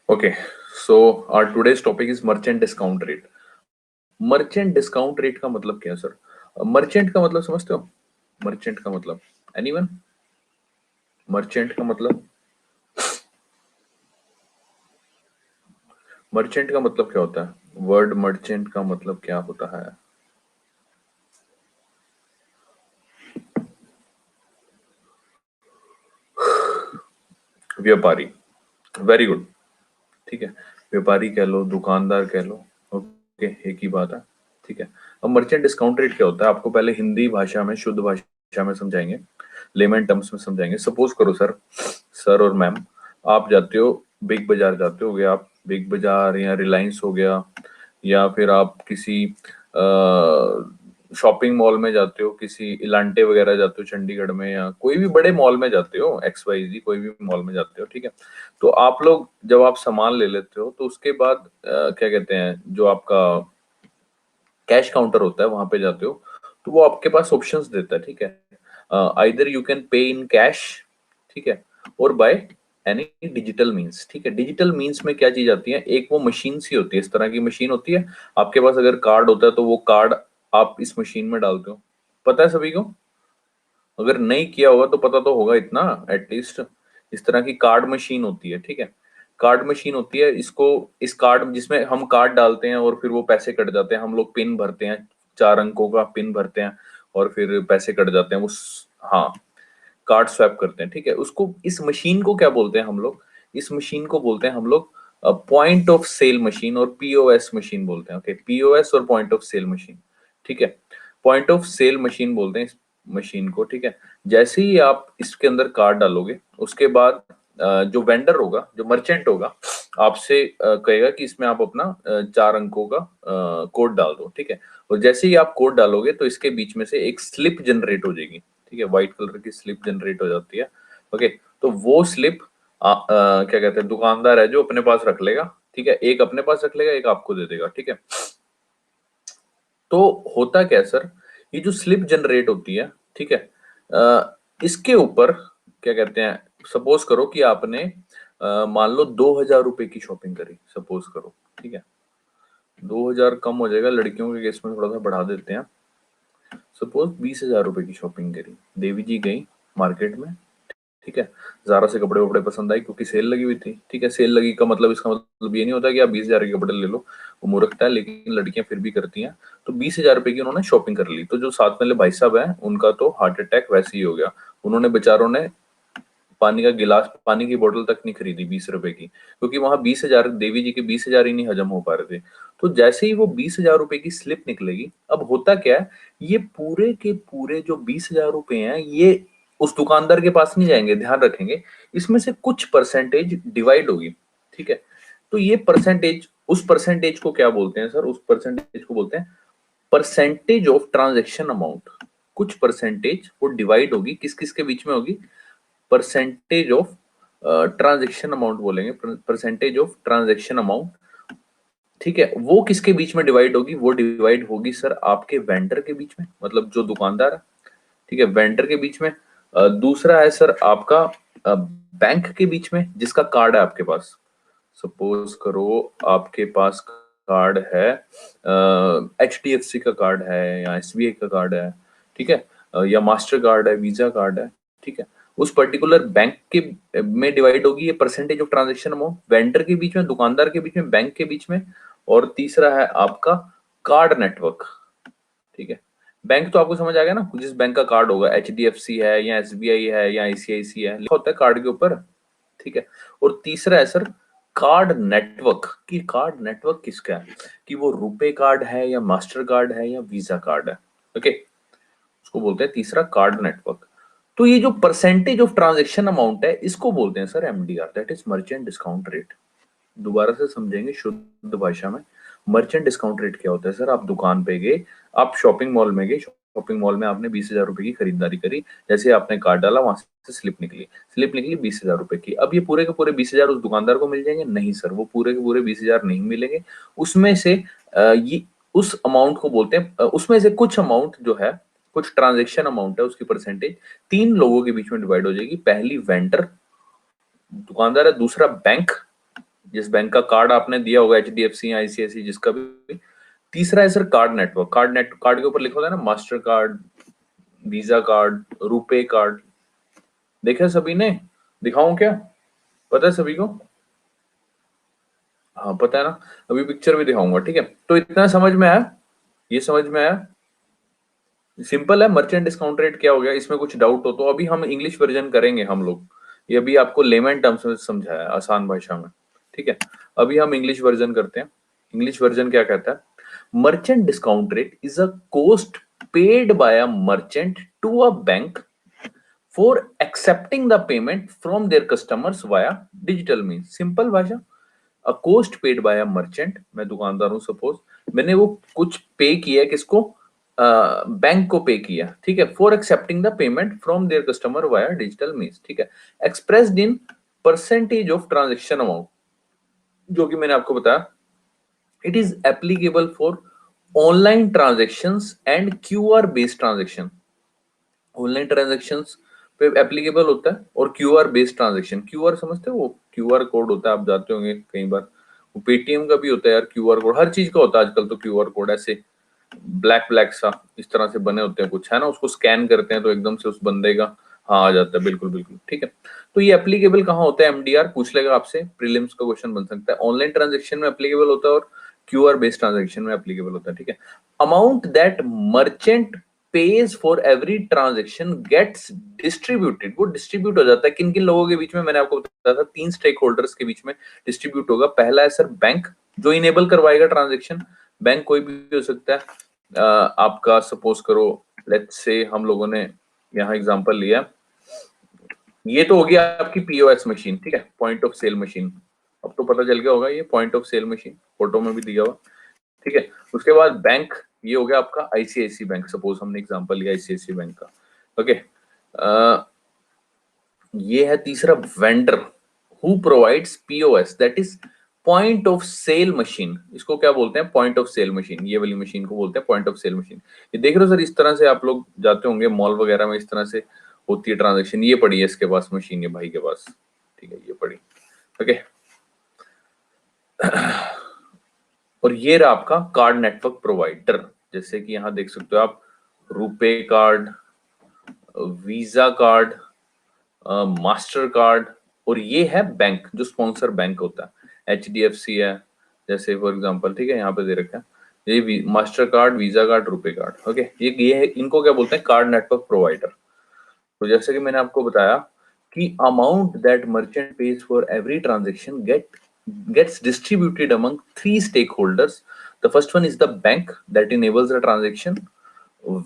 Okay, so our today's topic is merchant discount rate. Merchant discount rate का मतलब क्या है सर? मर्चेंट का मतलब समझते हो? मर्चेंट का मतलब एनीवन? मर्चेंट का मतलब मर्चेंट का मतलब क्या होता है? वर्ड मर्चेंट का मतलब क्या होता है? व्यापारी। Very good. ठीक है, व्यापारी कह लो, दुकानदार कह लो। ओके, एक ही बात है। ठीक है, अब मर्चेंट डिस्काउंट रेट क्या होता है आपको पहले हिंदी भाषा में, शुद्ध भाषा में समझाएंगे, लेमन टर्म्स में समझाएंगे। सपोज करो सर, सर और मैम, आप जाते हो बिग बाजार, जाते होगे आप बिग बाजार या रिलायंस हो गया, या फिर आप किसी शॉपिंग मॉल में जाते हो, किसी इलांटे वगैरह जाते हो चंडीगढ़ में, या कोई भी बड़े मॉल में जाते हो, एक्स वाई जी कोई भी मॉल में जाते हो। ठीक है, तो आप लोग जब आप सामान ले लेते हो तो उसके बाद क्या कहते हैं, जो आपका कैश काउंटर होता है वहां पे जाते हो, तो वो आपके पास ऑप्शंस देता है। ठीक है, either you can pay in cash, ठीक है, और बाय एनी डिजिटल मींस। ठीक है, डिजिटल मींस में क्या चीज आती है? एक वो मशीन सी होती है, इस तरह की मशीन होती है आपके पास। अगर कार्ड होता है तो वो कार्ड आप इस मशीन में डालते हो, पता है सभी को? अगर नहीं किया होगा तो पता तो होगा इतना एटलीस्ट। इस तरह की कार्ड मशीन होती है। ठीक है, कार्ड मशीन होती है, इसको, इस कार्ड जिसमें हम कार्ड डालते हैं और फिर वो पैसे कट जाते हैं, हम लोग पिन भरते हैं, 4 अंकों का पिन भरते हैं और फिर पैसे कट जाते हैं उस, हाँ, कार्ड स्वैप करते हैं। ठीक है, उसको, इस मशीन को क्या बोलते हैं हम लोग? इस मशीन को बोलते हैं हम लोग पॉइंट ऑफ सेल मशीन और पीओएस मशीन बोलते हैं। ओके, पीओएस और पॉइंट ऑफ सेल मशीन। ठीक है, पॉइंट ऑफ सेल मशीन बोलते हैं इस मशीन को। ठीक है, जैसे ही आप इसके अंदर कार्ड डालोगे उसके बाद जो वेंडर होगा, जो मर्चेंट होगा, आपसे कहेगा कि इसमें आप अपना 4 अंकों का कोड डाल दो। ठीक है, और जैसे ही आप कोड डालोगे तो इसके बीच में से एक स्लिप जनरेट हो जाएगी। ठीक है, व्हाइट कलर की स्लिप जनरेट हो जाती है। ओके, तो वो स्लिप क्या कहते हैं, दुकानदार है जो अपने पास रख लेगा। ठीक है, एक अपने पास रख लेगा, एक आपको दे देगा। ठीक है, तो होता क्या है सर, ये जो स्लिप जनरेट होती है, ठीक है, इसके ऊपर क्या कहते हैं, सपोज करो कि आपने मान लो 2,000 रुपए की शॉपिंग करी, सपोज करो। ठीक है, 2,000 कम हो जाएगा, लड़कियों के केस में थोड़ा सा बढ़ा देते हैं। सपोज 20,000 रुपए की शॉपिंग करी, देवी जी गई मार्केट में। ठीक है, ज़ारा से कपड़े वपड़े पसंद आई क्योंकि सेल लगी हुई थी। ठीक है, सेल लगी का मतलब, इसका मतलब ये नहीं होता कि आप 20,000 के कपड़े ले लो, वो मूर्खता है, लेकिन लड़कियां फिर भी करती हैं। तो 20,000 रुपए की उन्होंने शॉपिंग कर ली, तो जो साथ वाले भाई साहब हैं उनका तो हार्ट अटैक वैसे ही हो गया। उन्होंने बेचारों ने पानी का गिलास, पानी की बोतल तक नहीं खरीदी 20 रुपए की, क्योंकि वहां 20,000, देवी जी के 20,000 ही नहीं हजम हो पा रहे थे। तो जैसे ही वो 20,000 रुपए की स्लिप निकलेगी, अब होता क्या है, ये पूरे के पूरे जो 20,000 रुपए हैं, ये उस दुकानदार के पास नहीं जाएंगे, ध्यान रखेंगे, इसमें से कुछ परसेंटेज डिवाइड होगी। ठीक है, तो ये परसेंटेज, उस परसेंटेज को क्या बोलते हैं सर? उस परसेंटेज को बोलते हैं परसेंटेज ऑफ ट्रांजैक्शन अमाउंट। कुछ परसेंटेज वो डिवाइड होगी, किस किस के बीच में होगी? परसेंटेज ऑफ ट्रांजैक्शन अमाउंट बोलेंगे, परसेंटेज ऑफ ट्रांजैक्शन अमाउंट। ठीक है, वो किसके बीच में डिवाइड होगी? वो डिवाइड होगी सर आपके वेंडर के बीच में, मतलब जो दुकानदार है। ठीक है, वेंडर के बीच में। दूसरा है सर आपका बैंक के बीच में, जिसका कार्ड है आपके पास। सपोज करो आपके पास कार्ड है, HDFC का कार्ड है या SBI का कार्ड है। ठीक है, या मास्टर कार्ड है, वीजा कार्ड है। ठीक है, उस पर्टिकुलर बैंक के में डिवाइड होगी ये percentage of transaction amount, vendor के बीच में, दुकानदार के बीच में, बैंक के बीच में। और तीसरा है आपका कार्ड नेटवर्क। ठीक है, बैंक तो आपको समझ आ गया ना, जिस बैंक का कार्ड होगा, HDFC है या SBI है या ICICI है, लिखा होता है कार्ड के ऊपर। ठीक है, और तीसरा है सर कार्ड नेटवर्क। कि कार्ड नेटवर्क किसका है, कि वो रुपे कार्ड है या मास्टर कार्ड है या वीजा कार्ड है। ओके, उसको बोलते हैं तीसरा कार्ड नेटवर्क। तो ये जो परसेंटेज ऑफ ट्रांजैक्शन अमाउंट है, इसको बोलते हैं sir MDR, that is merchant discount rate. दोबारा से समझेंगे शुद्ध भाषा में, मर्चेंट डिस्काउंट रेट क्या होता है सर? आप दुकान पे गए, आप शॉपिंग मॉल में गए, शॉपिंग मॉल में आपने 20,000 रुपए की खरीदारी करी, जैसे आपने कार्ड डाला वहां से स्लिप निकली, स्लिप निकली 20,000 रुपए की। अब ये पूरे के पूरे 20,000 उस दुकानदार को मिल जाएंगे? नहीं सर, वो पूरे के पूरे 20,000 नहीं मिलेंगे। उसमें से ये, उस अमाउंट को बोलते हैं, उसमें से कुछ अमाउंट जो है, कुछ ट्रांजेक्शन अमाउंट है, उसकी परसेंटेज 3 लोगों के बीच में डिवाइड हो जाएगी। पहली वेंडर, दुकानदार है, दूसरा बैंक, जिस बैंक का कार्ड आपने दिया होगा, HDFC, ICICI, जिसका भी। तीसरा है सर कार्ड नेटवर्क। कार्ड के ऊपर लिखा होता है ना, master card, visa card, RuPay card. देखा है सभी ने? दिखाऊं क्या? पता है सभी को? हाँ पता है ना। अभी पिक्चर भी दिखाऊंगा, ठीक है? तो इतना समझ में आया? ये समझ में आया? सिंपल है। मर्चेंट डिस्काउंट रेट क्या हो गया, इसमें कुछ डाउट हो तो अभी हम इंग्लिश वर्जन करेंगे हम लोग। ये अभी आपको लेमन टर्म्स में समझाया है, आसान भाषा में, ठीक है? अभी हम इंग्लिश वर्जन करते हैं। इंग्लिश वर्जन क्या कहता है? Merchant discount rate is a cost paid by a merchant to a bank for accepting the payment from their customers via digital means. Simple भाषा, a cost paid by a merchant, मैं दुकानदार हूं suppose, मैंने वो कुछ पे किया, किसको? बैंक को पे किया, ठीक है? For accepting the payment from there customer via digital means, ठीक है? Expressed in percentage of transaction amount, जो कि मैंने आपको बताया, it is applicable for online transactions and QR based transaction. Online transactions पे एप्लीकेबल होता है, और क्यूआर बेस्ड ट्रांजेक्शन, क्यूआर समझते हो? वो क्यूआर कोड होता है, आप जाते होंगे कई बार, वो पेटीएम का भी होता है यार क्यूआर कोड, हर चीज का होता है आजकल तो क्यूआर कोड, ऐसे ब्लैक ब्लैक सा इस तरह से बने होते हैं कुछ, है ना? उसको स्कैन करते हैं तो एकदम से उस बंदे का हाँ आ जाता है, बिल्कुल बिल्कुल, ठीक है? तो ये एप्लीकेबल कहाँ होता है? एमडीआर पूछ लेगा आपसे, प्रीलिम्स का क्वेश्चन बन सकता है। ऑनलाइन ट्रांजेक्शन में एप्लीकेबल होता है, और क्यूआर बेस्ड ट्रांजेक्शन में एप्लीकेबल होता है, ठीक है? Amount that merchant pays for every transaction gets distributed, वो डिस्ट्रीब्यूट हो जाता है किन किन लोगों के बीच में? मैंने आपको बताया था 3 स्टेक होल्डर्स के बीच में डिस्ट्रीब्यूट होगा। पहला है सर बैंक, जो इनेबल करवाएगा ट्रांजेक्शन। बैंक कोई भी हो सकता है, आपका सपोज करो, लेट्स से हम लोगों ने यहाँ एग्जांपल लिया, ये तो हो गया आपकी पीओएस मशीन, ठीक है? Point of sale machine. अब तो पता चल गया होगा, ये point of sale machine photo में भी दिया हुआ, ठीक है? उसके बाद बैंक, ये हो गया आपका आईसीआईसी बैंक, सपोज हमने एग्जांपल लिया आईसीआईसी बैंक का, ओके? ये है तीसरा vendor, who provides POS, that is point of sale machine. इसको क्या बोलते हैं? Point of sale machine. ये वाली मशीन को बोलते हैं पॉइंट ऑफ सेल मशीन। ये देख रहे हो सर, इस तरह से आप लोग जाते होंगे मॉल वगैरह में, इस तरह से होती है ट्रांजेक्शन। ये पड़ी है इसके पास मशीन, ये भाई के पास, ठीक है? ये पड़ी, ओके? और ये रहा आपका कार्ड नेटवर्क प्रोवाइडर, जैसे कि यहाँ देख सकते हो आप, RuPay card, visa card, master card, और ये है बैंक, जो स्पॉन्सर बैंक होता है, HDFC है जैसे फॉर एग्जांपल, ठीक है? यहाँ पे दे रखा है ये master card, visa card, RuPay card, okay? ये है, इनको क्या बोलते हैं? Card network provider. तो जैसे कि मैंने आपको बताया कि amount that merchant pays for every transaction gets distributed among 3 stakeholders. The first one is the bank that enables the transaction,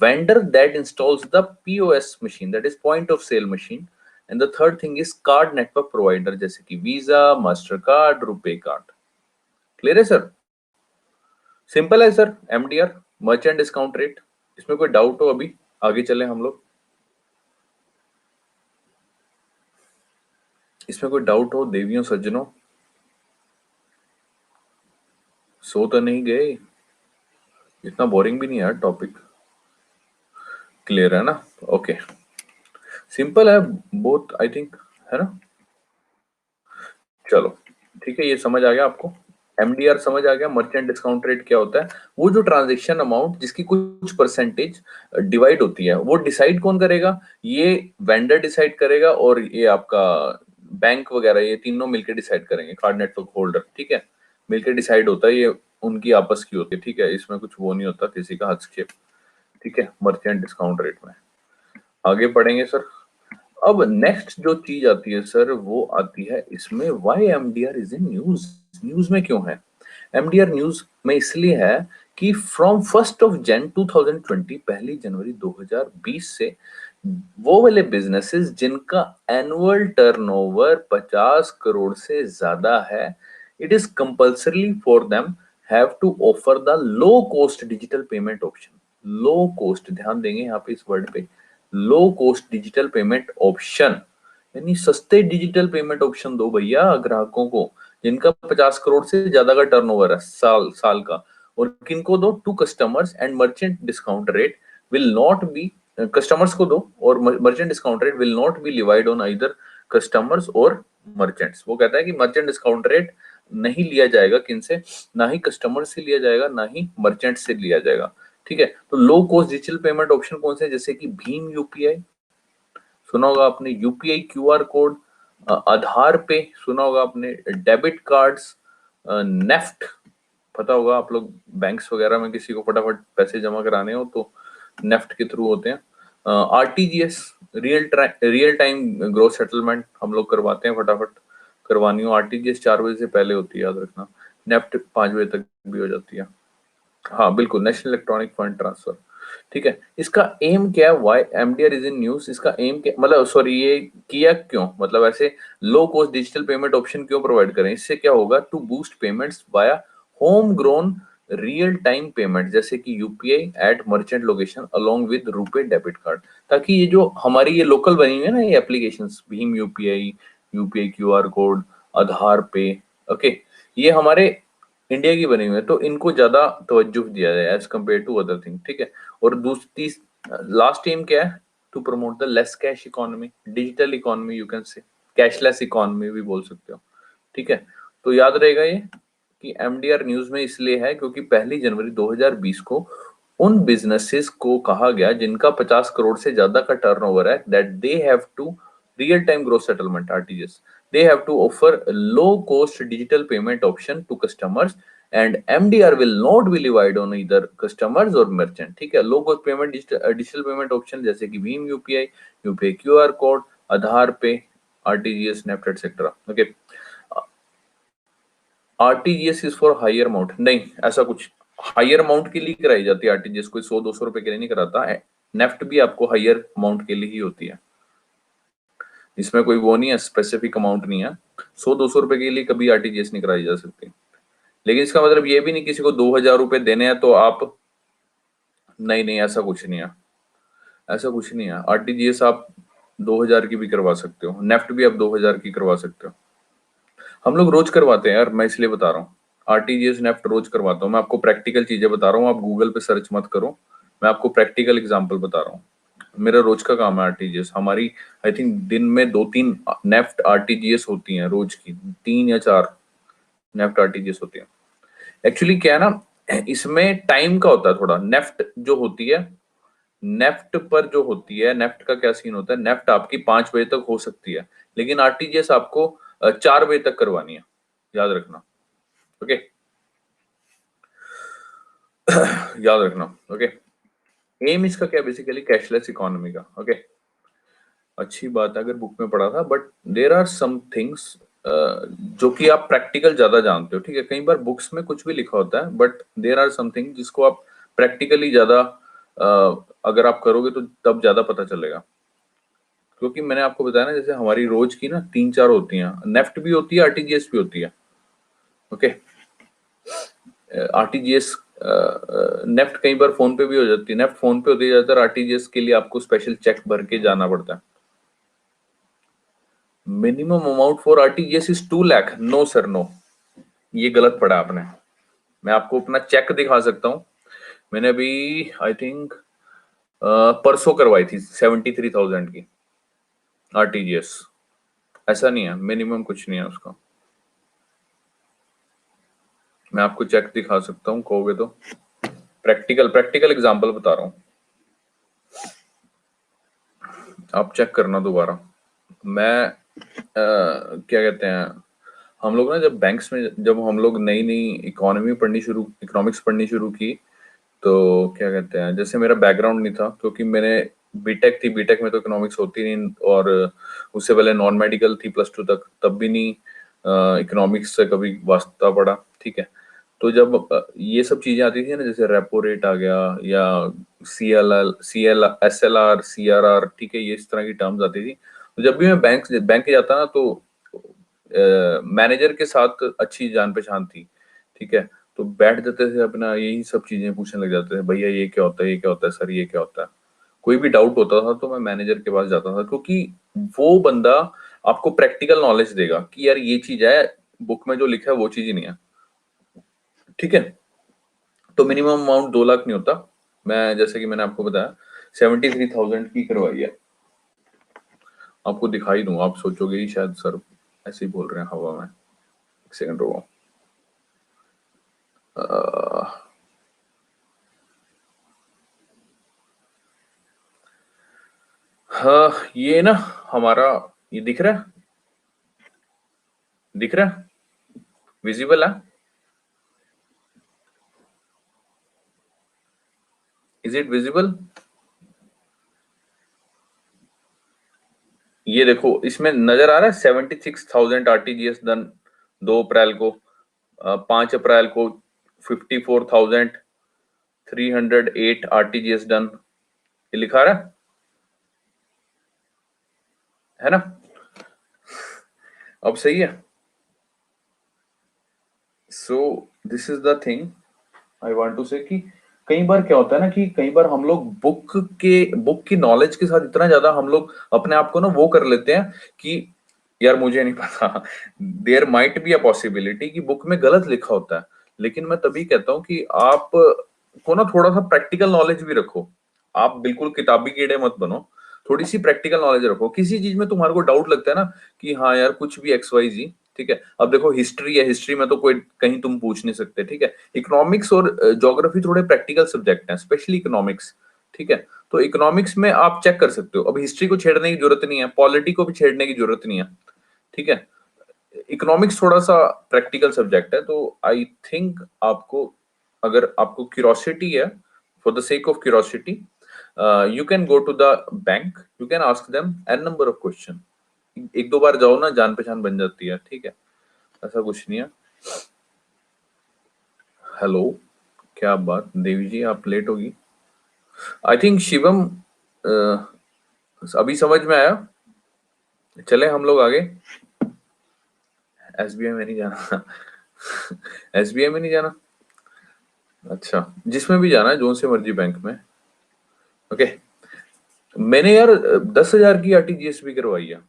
vendor that installs the POS machine, that is point of sale machine, and the third thing is card network provider, जैसे कि visa, master card, RuPay card. Clear है sir? Simple है sir, MDR, merchant discount rate. इसमें कोई doubt हो? अभी आगे चले हम लोग, इसमें कोई डाउट हो देवियों सज्जनों? सो तो नहीं गए? इतना बोरिंग भी नहीं है यार टॉपिक, क्लियर है ना? ओके, सिंपल है बोथ आई थिंक, है ना? चलो ठीक है, ये समझ आ गया आपको, एमडीआर समझ आ गया। मर्चेंट डिस्काउंट रेट क्या होता है? वो जो ट्रांजैक्शन अमाउंट जिसकी कुछ परसेंटेज डिवाइड होती है, वो डिसाइड कौन करेगा? ये वेंडर डिसाइड करेगा, और ये आपका बैंक वगैरह, ये तीनों मिलकर डिसाइड करेंगे, कार्ड नेटवर्क होल्डर, ठीक है? मिलकर डिसाइड होता है, ये उनकी आपस की होती है, ठीक है? इसमें कुछ वो नहीं होता किसी का हस्तक्षेप, ठीक है? मर्चेंट डिस्काउंट रेट में आगे बढ़ेंगे सर। अब नेक्स्ट जो चीज आती है सर, वो आती है इसमें, why MDR is in news. News में क्यों है एमडीआर? न्यूज में इसलिए है कि फ्रॉम 1 2020, 1 जनवरी 2020 से वो वाले बिजनेसेस जिनका एनुअल टर्नओवर 50 करोड़ से ज्यादा है, it is compulsory for them have to offer the low cost digital payment option. Low cost, ध्यान देंगे यहाँ पे इस वर्ड पे, low cost digital payment option, यानी सस्ते डिजिटल पेमेंट ऑप्शन दो भैया ग्राहकों को, जिनका 50 करोड़ से ज्यादा का टर्नओवर है साल साल का। और किनको दो? To customers, and merchant discount rate will not be, customers को दो, और merchant discount rate will not be levied on either customers और मर्चेंट्स। वो कहता है कि मर्चेंट डिस्काउंट रेट नहीं लिया जाएगा किनसे, ना ही कस्टमर से लिया जाएगा, ना ही मर्चेंट से लिया जाएगा। ठीक है, तो लो कॉस्ट डिजिटल पेमेंट ऑप्शन कौन से, जैसे कि भीम यूपीआई सुना होगा आपने, यूपीआई क्यूआर कोड, आधार पे सुना होगा आपने, डेबिट कार्ड्स, नेफ्ट पता होगा आप लोग, बैंक्स वगैरह में किसी को फटाफट पैसे जमा कराने हो तो नेफ्ट के थ्रू होते हैं। RTGS, real time growth settlement हम लोग करवाते हैं, फटाफट करवानी हो आरटीजीएस 4 बजे से पहले होती है, याद रखना। नेफ्ट 5 बजे तक भी हो जाती है। हाँ बिल्कुल, नेशनल इलेक्ट्रॉनिक फंड ट्रांसफर। ठीक है, इसका एम क्या है, why MDR is in news, इसका एम क्या, मतलब सॉरी, ये किया क्यों, मतलब ऐसे low cost digital payment option क्यों प्रोवाइड करें, इससे क्या होगा, to boost payments via home grown real time payment, जैसे कि UPI at merchant location along with RuPay debit card, ताकि ये जो हमारी ये लोकल बनी हुई है ना ये एप्लीकेशंस, भीम UPI, UPI QR code, Aadhaar pay, okay, ये हमारे इंडिया की बनी हुई है, तो इनको ज्यादा तवज्जो दिया जाए as compare to other thing. ठीक है, और दूसरी लास्ट एम क्या है, to promote the less cash economy, digital economy, you can say cashless economy भी बोल सकते हो। ठीक है, तो याद रहेगा ये कि एमडीआर न्यूज में इसलिए है क्योंकि 1 जनवरी 2020 को उन बिजनेसेस को कहा गया जिनका 50 करोड़ से ज्यादा का टर्नओवर है, that they have to real time growth settlement RTGS, they have to offer low cost digital payment option to customers and MDR will not be levied on either customers or merchant। ठीक है, low cost payment digital payment option जैसे कि भीम UPI, UPI QR code, Aadhaar pay, RTGS, NEFT etcetera. Okay, RTGS is for higher amount, नहीं ऐसा कुछ higher amount के लिए कराई जाती है आरटीजीएस, कोई 100-200 रुपए के लिए नहीं कराता। नेफ्ट भी आपको हायर अमाउंट के लिए ही होती है, इसमें कोई वो नहीं है, स्पेसिफिक अमाउंट नहीं है, 100-200 रुपए के लिए कभी आरटीजीएस नहीं कराई जा सकती। लेकिन इसका मतलब ये भी नहीं किसी को 2000 रुपए देने हैं तो आप, नहीं नहीं ऐसा कुछ नहीं है, ऐसा कुछ नहीं है। आरटीजीएस आप 2000 की भी करवा सकते हो, नेफ्ट भी आप 2000 की करवा सकते हो। हम लोग रोज करवाते हैं यार, मैं इसलिए बता रहा हूँ, आरटीजीएस नेफ्ट रोज करवाता हूँ मैं, आपको प्रैक्टिकल चीजें बता रहा हूँ, आप गूगल पे सर्च मत करो, मैं आपको प्रैक्टिकल एग्जाम्पल बता रहा हूँ। मेरा रोज का काम है आरटीजीएस, हमारी आई थिंक दिन में 2-3 नेफ्ट आरटीजीएस होती हैं रोज की, 3 या 4 नेफ्ट आरटीजीएस होती है। एक्चुअली क्या है ना, इसमें टाइम का होता है थोड़ा, नेफ्ट जो होती है, नेफ्ट पर जो होती है, नेफ्ट का क्या सीन होता है, नेफ्ट आपकी 5 बजे तक हो सकती है, लेकिन आरटीजीएस आपको 4 बजे तक करवानी है, याद रखना। ओके, याद रखना। ओके, एम इसका क्या, बेसिकली कैशलेस इकोनॉमी का। ओके, अच्छी बात है अगर बुक में पढ़ा था, but there are some things जो कि आप प्रैक्टिकल ज्यादा जानते हो। ठीक है, कई बार बुक्स में कुछ भी लिखा होता है, बट देर आर समथिंग जिसको आप प्रैक्टिकली ज्यादा अगर आप करोगे तो तब ज्यादा पता चलेगा। क्योंकि मैंने आपको बताया ना, जैसे हमारी रोज की ना 3-4 होती हैं, नेफ्ट भी होती है, आरटीजीएस भी होती है। ओके, आरटीजीएस नेफ्ट कई बार फोन पे भी हो जाती है, नेफ्ट फोन पे होती है ज्यादातर, आरटीजीएस के लिए आपको स्पेशल चेक भर के जाना पड़ता है। Minimum amount for RTGS is 2 lakh, no sir no, ये गलत पढ़ा आपने। मैं आपको अपना चेक दिखा सकता हूँ, मैंने अभी आई थिंक परसों करवाई थी 73,000 की आरटीजीएस, ऐसा नहीं है, मिनिमम कुछ नहीं है उसका, मैं आपको चेक दिखा सकता हूँ कहोगे तो, प्रैक्टिकल प्रैक्टिकल एग्जांपल बता रहा हूँ, आप चेक करना दोबारा। मैं क्या कहते हैं, हम लोग ना जब बैंक्स में, जब हम लोग नई नई इकोनॉमिक्स पढ़नी शुरू की, तो क्या कहते हैं, जैसे मेरा बैकग्राउंड नहीं था, क्योंकि मैंने बीटेक थी, बीटेक में तो इकोनॉमिक्स होती नहीं, और उससे पहले नॉन मेडिकल थी +2 तक, तब भी नहीं इकोनॉमिक्स से कभी वास्ता पड़ा। ठीक है, तो जब ये सब चीजें आती थी ना, जैसे रेपो रेट आ गया, या SLR, CRR, ठीक है, ये इस तरह की टर्म्स आती थी, तो जब भी मैं बैंक जाता ना, तो मैनेजर के साथ अच्छी जान पहचान थी। ठीक है, तो बैठ जाते थे अपना, यही सब चीजें पूछने लग जाते थे, भैया ये क्या होता है, ये क्या होता है सर, ये क्या होता है। कोई भी डाउट होता था तो मैं मैनेजर के पास जाता था, क्योंकि वो बंदा आपको प्रैक्टिकल नॉलेज देगा कि यार ये चीज है, बुक में जो लिखा है वो चीज ही नहीं है। ठीक है, तो मिनिमम अमाउंट 2 लाख नहीं होता, मैं जैसे कि मैंने आपको बताया 73,000 की करवाई है, आपको दिखाई दूं, आप सोचोगे ही शायद सर ऐसे ही बोल रहे हैं हवा में। एक सेकंड रुको, हाँ, ये ना हमारा, ये दिख रहा है, दिख रहा है, विजिबल है? Is it visible? ये देखो, इसमें नजर आ रहा है 76,000 आरटीजीएस डन 2 अप्रैल को, 5 अप्रैल को 54,308 आरटीजीएस डन, ये लिखा रहा है ना? अब सही है। So this is the thing I want to say कि कई बार क्या होता है ना कि कई बार हम लोग बुक की नॉलेज के साथ इतना ज्यादा हम लोग अपने आप को ना वो कर लेते हैं कि यार मुझे नहीं पता। There might be a possibility कि बुक में गलत लिखा होता है, लेकिन मैं तभी कहता हूँ कि आप को ना थोड़ा सा प्रैक्टिकल नॉलेज भी रखो। आप बिल्कुल किताबी कीड़े मत बनो, थोड़ी सी प्रैक्टिकल नॉलेज रखो। किसी चीज में तुम्हारे को डाउट लगता है ना कि हाँ यार कुछ भी एक्स वाई जी, ठीक है। अब देखो हिस्ट्री है, हिस्ट्री में तो कोई कहीं तुम पूछ नहीं सकते, ठीक है। इकोनॉमिक्स और ज्योग्राफी थोड़े प्रैक्टिकल सब्जेक्ट हैं, स्पेशली इकोनॉमिक्स, ठीक है। तो इकोनॉमिक्स में आप चेक कर सकते हो, अब हिस्ट्री को छेड़ने की जरूरत नहीं है, पॉलिटी को भी छेड़ने की जरूरत नहीं है, ठीक है। इकोनॉमिक्स थोड़ा सा प्रैक्टिकल सब्जेक्ट है, तो आई थिंक आपको, अगर आपको क्यूरोसिटी है, for the sake of curiosity, you can go to the bank, you can ask them an number of question. एक दो बार जाओ ना, जान पहचान बन जाती है, ठीक है, ऐसा कुछ नहीं है। हेलो, क्या बात देवी जी, आप लेट होगी? आई थिंक शिवम, अभी समझ में आया। चले हम लोग आगे। एसबीआई में नहीं जाना? एसबीआई में नहीं जाना? अच्छा, जिसमें भी जाना है, जोन से मर्जी बैंक में। ओके। मैंने यार 10,000 की आरटीजीएस भी करवाई है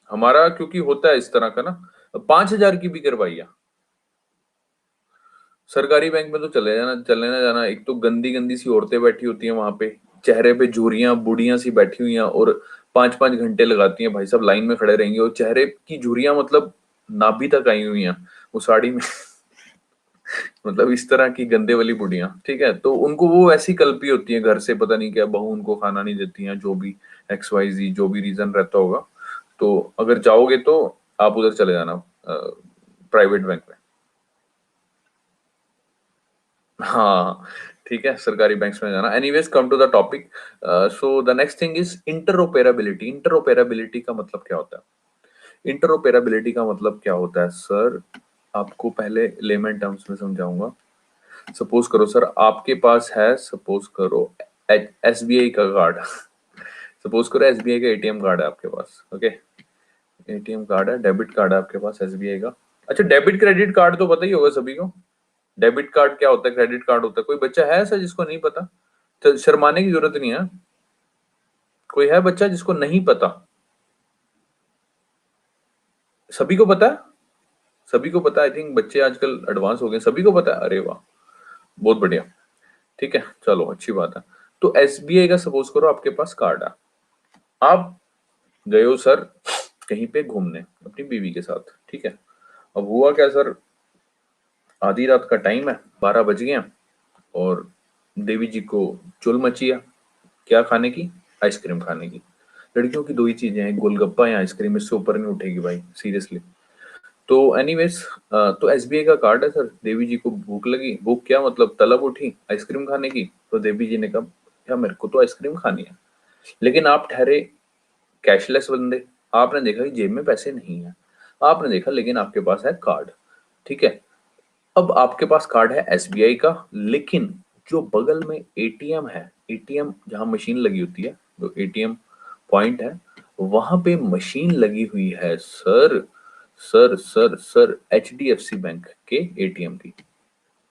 हमारा, क्योंकि होता है इस तरह का ना। 5,000 की भी करवाई है। सरकारी बैंक में तो चले ना जाना। एक तो गंदी गंदी सी औरतें बैठी होती हैं वहां पे, चेहरे पे झुर्रियां, बुढ़ियां सी बैठी हुई हैं, और 5-5 घंटे लगाती हैं भाई साहब, लाइन में खड़े रहेंगे, और चेहरे की झुर्रियां मतलब नाभि तक आई हुई हैं वो साड़ी में। मतलब इस तरह की गंदे वाली बुढ़ियां, ठीक है। तो उनको वो ऐसी कल्पी होती है घर से, पता नहीं क्या, बहू उनको खाना नहीं देती है, जो भी एक्स वाई जी जो भी रीजन रहता होगा। तो अगर जाओगे तो आप उधर चले जाना, प्राइवेट बैंक में। हाँ, ठीक है, सरकारी बैंक्स में जाना। Anyways, come to the topic. So the next thing is interoperability. Interoperability का मतलब क्या होता है? इंटरऑपरेबिलिटी का मतलब क्या होता है सर? आपको पहले लेमन टर्म्स में समझाऊंगा। सपोज करो सर, आपके पास है, सपोज करो एसबीआई का कार्ड। सपोज करो एसबीआई का एटीएम कार्ड है आपके पास, ओके। एटीएम कार्ड है, डेबिट कार्ड है आपके पास एसबीआई का। अच्छा, डेबिट क्रेडिट कार्ड तो पता ही होगा सभी को। डेबिट कार्ड क्या होता है, क्रेडिट कार्ड होता है। कोई बच्चा है ऐसा जिसको नहीं पता? तो शर्माने की जरूरत नहीं है। कोई है बच्चा जिसको नहीं पता? सभी को पता है, सभी को पता है। आई थिंक बच्चे आजकल एडवांस हो गए, सभी को पता है। अरे वाह, बहुत बढ़िया, ठीक है, चलो अच्छी बात है। तो एसबीआई का सपोज करो आपके पास कार्ड है। आप गए हो सर कहीं पे घूमने अपनी बीवी के साथ, ठीक है। अब हुआ क्या सर, आधी रात का टाइम है, 12 बज गए हैं, और देवी जी को चुल मची है। क्या खाने की? आइसक्रीम खाने की। लड़कियों की दो ही चीजें हैं, गोलगप्पा या आइसक्रीम, इससे ऊपर नहीं उठेगी भाई, सीरियसली। तो एनीवेज, तो एसबीआई का कार्ड है सर, देवी जी को भूख लगी, भूख क्या मतलब तलब उठी आइसक्रीम खाने की। तो देवी जी ने कहा यार मेरे को तो आइसक्रीम खानी है, लेकिन आप ठहरे कैशलेस बंदे। आपने देखा कि जेब में पैसे नहीं है, आपने देखा, लेकिन आपके पास है कार्ड, ठीक है। अब आपके पास कार्ड है एसबीआई का, लेकिन जो बगल में एटीएम है, एटीएम जहां मशीन लगी होती है, जो एटीएम पॉइंट है, वहां पे मशीन लगी हुई है सर, सर एचडीएफसी बैंक के एटीएम की,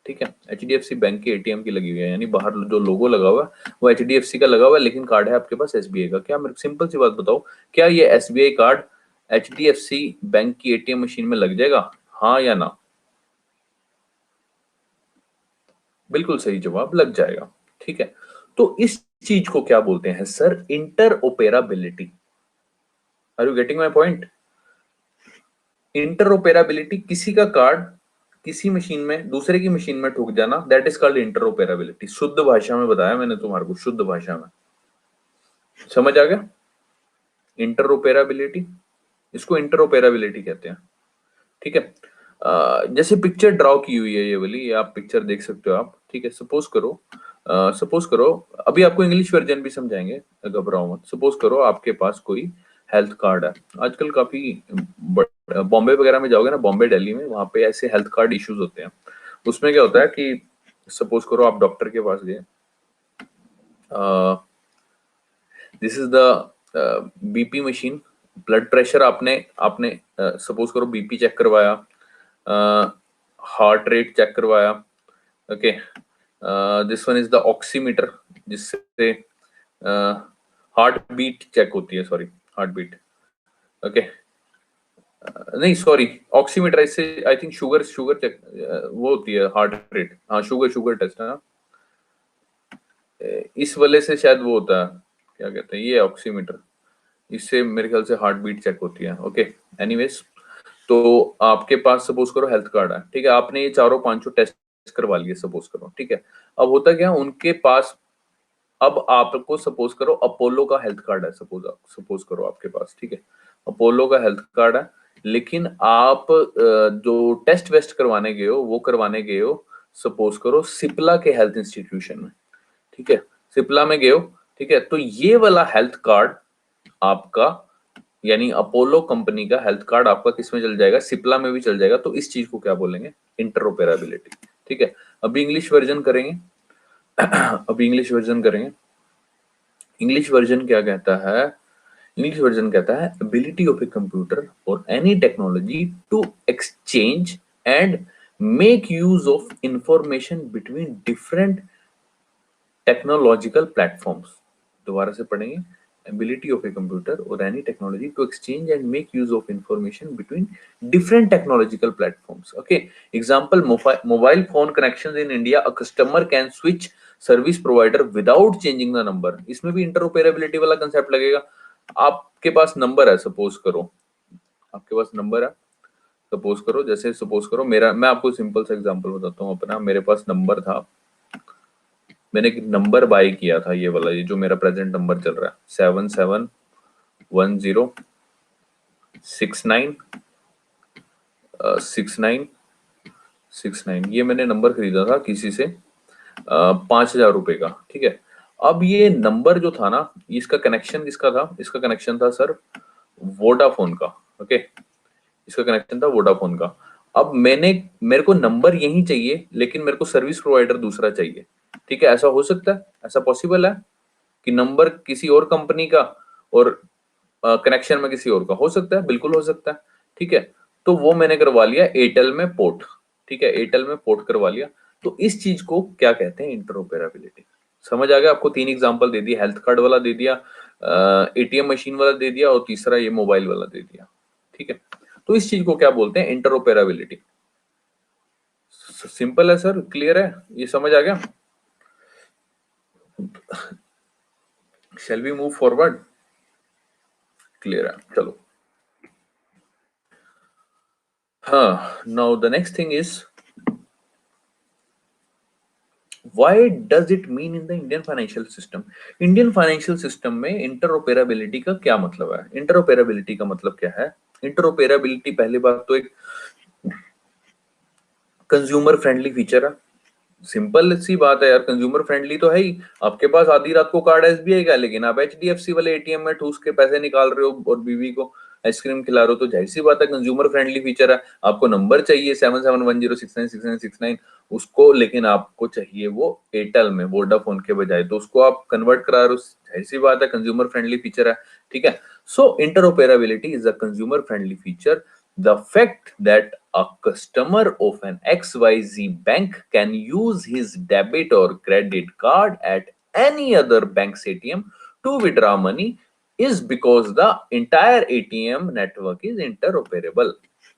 ठीक है। एचडीएफसी बैंक के एटीएम की लगी हुई है, यानी बाहर जो लोगो लगा हुआ है वो एचडीएफसी का लगा हुआ है, लेकिन कार्ड है आपके पास एसबीआई का। क्या, मेरे सिंपल सी बात बताओ, क्या ये एसबीआई कार्ड एचडीएफसी बैंक की एटीएम मशीन में लग जाएगा, हाँ या ना? बिल्कुल सही जवाब, लग जाएगा, ठीक है। तो इस चीज को क्या बोलते हैं sir? Interoperability. Are you getting my point? Interoperability, किसी का कार्ड किसी मशीन में दूसरे की मशीन में ठुक जाना, दैट इज कॉल्ड इंटरऑपरेबिलिटी। शुद्ध भाषा में बताया मैंने तुम्हारे को, शुद्ध भाषा में, समझ आ गया? इंटरऑपरेबिलिटी, इसको इंटरऑपरेबिलिटी कहते हैं, ठीक है। जैसे पिक्चर ड्रॉ की हुई है ये वाली, ये आप पिक्चर देख सकते हो आप, ठीक है। सपोज करो, अभी आपको इंग्लिश वर्जन भी समझाएंगे, घबराओ मत। सपोज करो आपके पास कोई हेल्थ कार्ड है। आजकल काफी बॉम्बे वगैरह में जाओगे ना, बॉम्बे दिल्ली में, वहां पे ऐसे हेल्थ कार्ड इश्यूज होते हैं। उसमें क्या होता है कि सपोज करो आप डॉक्टर के पास गए, this is the BP machine, blood pressure आपने आपने सपोज करो बीपी चेक करवाया, हार्ट रेट चेक करवाया, okay. This one is the oximeter, जिससे हार्ट बीट चेक होती है, सॉरी, हार्ट बीट, ओके। नहीं सॉरी, ऑक्सीमीटर इससे I think sugar sugar check वो होती है, हार्ट रेट, हाँ शुगर शुगर टेस्ट है ना, इस वाले से शायद वो होता है, क्या कहते हैं, ये ऑक्सीमीटर, इससे मेरे ख्याल से हार्ट बीट चेक होती है, ओके। एनीवेज, तो आपके पास सपोज करो हेल्थ कार्ड है, ठीक है, आपने ये चारों पांचों टेस्ट करवा लिए सपोज करो, ठीक है। अब होता क्या, उनके पास, अब आपको सपोज करो अपोलो का हेल्थ कार्ड है, सपोज करो आपके पास, ठीक है, अपोलो का हेल्थ कार्ड है, लेकिन आप जो टेस्ट वेस्ट करवाने गए हो वो करवाने गए हो सपोज करो सिप्ला के हेल्थ इंस्टीट्यूशन में, ठीक है, सिप्ला में गए हो, ठीक है। तो ये वाला हेल्थ कार्ड आपका, यानी अपोलो कंपनी का हेल्थ कार्ड आपका किस में चल जाएगा, सिप्ला में भी चल जाएगा। तो इस चीज को क्या बोलेंगे, इंटरऑपरेबिलिटी, ठीक है। अभी इंग्लिश वर्जन करेंगे अभी इंग्लिश वर्जन करेंगे। इंग्लिश वर्जन क्या कहता है, इंग्लिश वर्जन कहता है एबिलिटी ऑफ ए कंप्यूटर और any technology to exchange and make use of information between different technological platforms. दोबारा से पढ़ेंगे, ability of a computer or any technology to exchange and make use of information between different technological platforms, okay। Example, mobile phone connections in India, a customer can switch service provider without changing the number। इसमें भी interoperability वाला concept लगेगा। आपके पास number है, suppose करो आपके पास number है, suppose करो, जैसे सपोज करो मेरा, मैं आपको सिंपल सा एग्जांपल बताता हूँ अपना। मेरे पास नंबर था, मैंने एक नंबर बाय किया था, ये वाला, ये जो मेरा प्रेजेंट नंबर चल रहा है, 771069 6969, ये मैंने नंबर खरीदा था किसी से 5,000 रुपए का, ठीक है। अब ये नंबर जो था ना, इसका कनेक्शन किसका था, इसका कनेक्शन था सर वोडाफोन का, ओके, इसका कनेक्शन था वोडाफोन का। अब मेरे को नंबर यही चाहिए, लेकिन मेरे को सर्विस प्रोवाइडर दूसरा चाहिए, ठीक है। ऐसा हो सकता है, ऐसा पॉसिबल है कि नंबर किसी और कंपनी का और कनेक्शन में किसी और का, हो सकता है, बिल्कुल हो सकता है, ठीक है। तो वो मैंने करवा लिया एयरटेल में पोर्ट, ठीक है, एयरटेल में पोर्ट करवा लिया। तो इस चीज को क्या कहते हैं, इंटरऑपरेबिलिटी। समझ आ गया आपको? 3 एग्जांपल दे दिया, हेल्थ कार्ड वाला दे दिया, एटीएम मशीन वाला दे दिया, और तीसरा ये मोबाइल वाला दे दिया, ठीक है। तो इस चीज को क्या बोलते हैं, इंटरऑपरेबिलिटी। सिंपल है सर, क्लियर है, ये समझ आ गया? Shall we move forward? Clear है, चलो। हाँ, now the next thing is, why does it mean in the Indian financial system. Indian financial system में इंटरऑपरेबिलिटी का क्या मतलब है? इंटरऑपरेबिलिटी का मतलब क्या है? इंटरऑपरेबिलिटी पहली बात तो एक कंज्यूमर फ्रेंडली फीचर है। सिंपल सी बात है यार, कंज्यूमर फ्रेंडली तो है ही। आपके पास आधी रात को कार्ड एसबीआई का है, लेकिन आप एचडीएफसी वाले एटीएम में ठूस के पैसे निकाल रहे हो और बीवी को आइसक्रीम खिला रहे हो, तो जाहिर सी बात है कंज्यूमर फ्रेंडली फीचर है। आपको नंबर चाहिए 7710696969, उसको, लेकिन आपको चाहिए वो एयरटेल में वोडाफोन के बजाय, तो उसको आप कन्वर्ट करा रहे हो, जाहिर सी बात है कंज्यूमर फ्रेंडली फीचर है, ठीक है। So interoperability is a consumer friendly feature. The fact that a customer of an XYZ bank can use his debit or credit card at any other bank's ATM to withdraw money is because the entire ATM network is interoperable।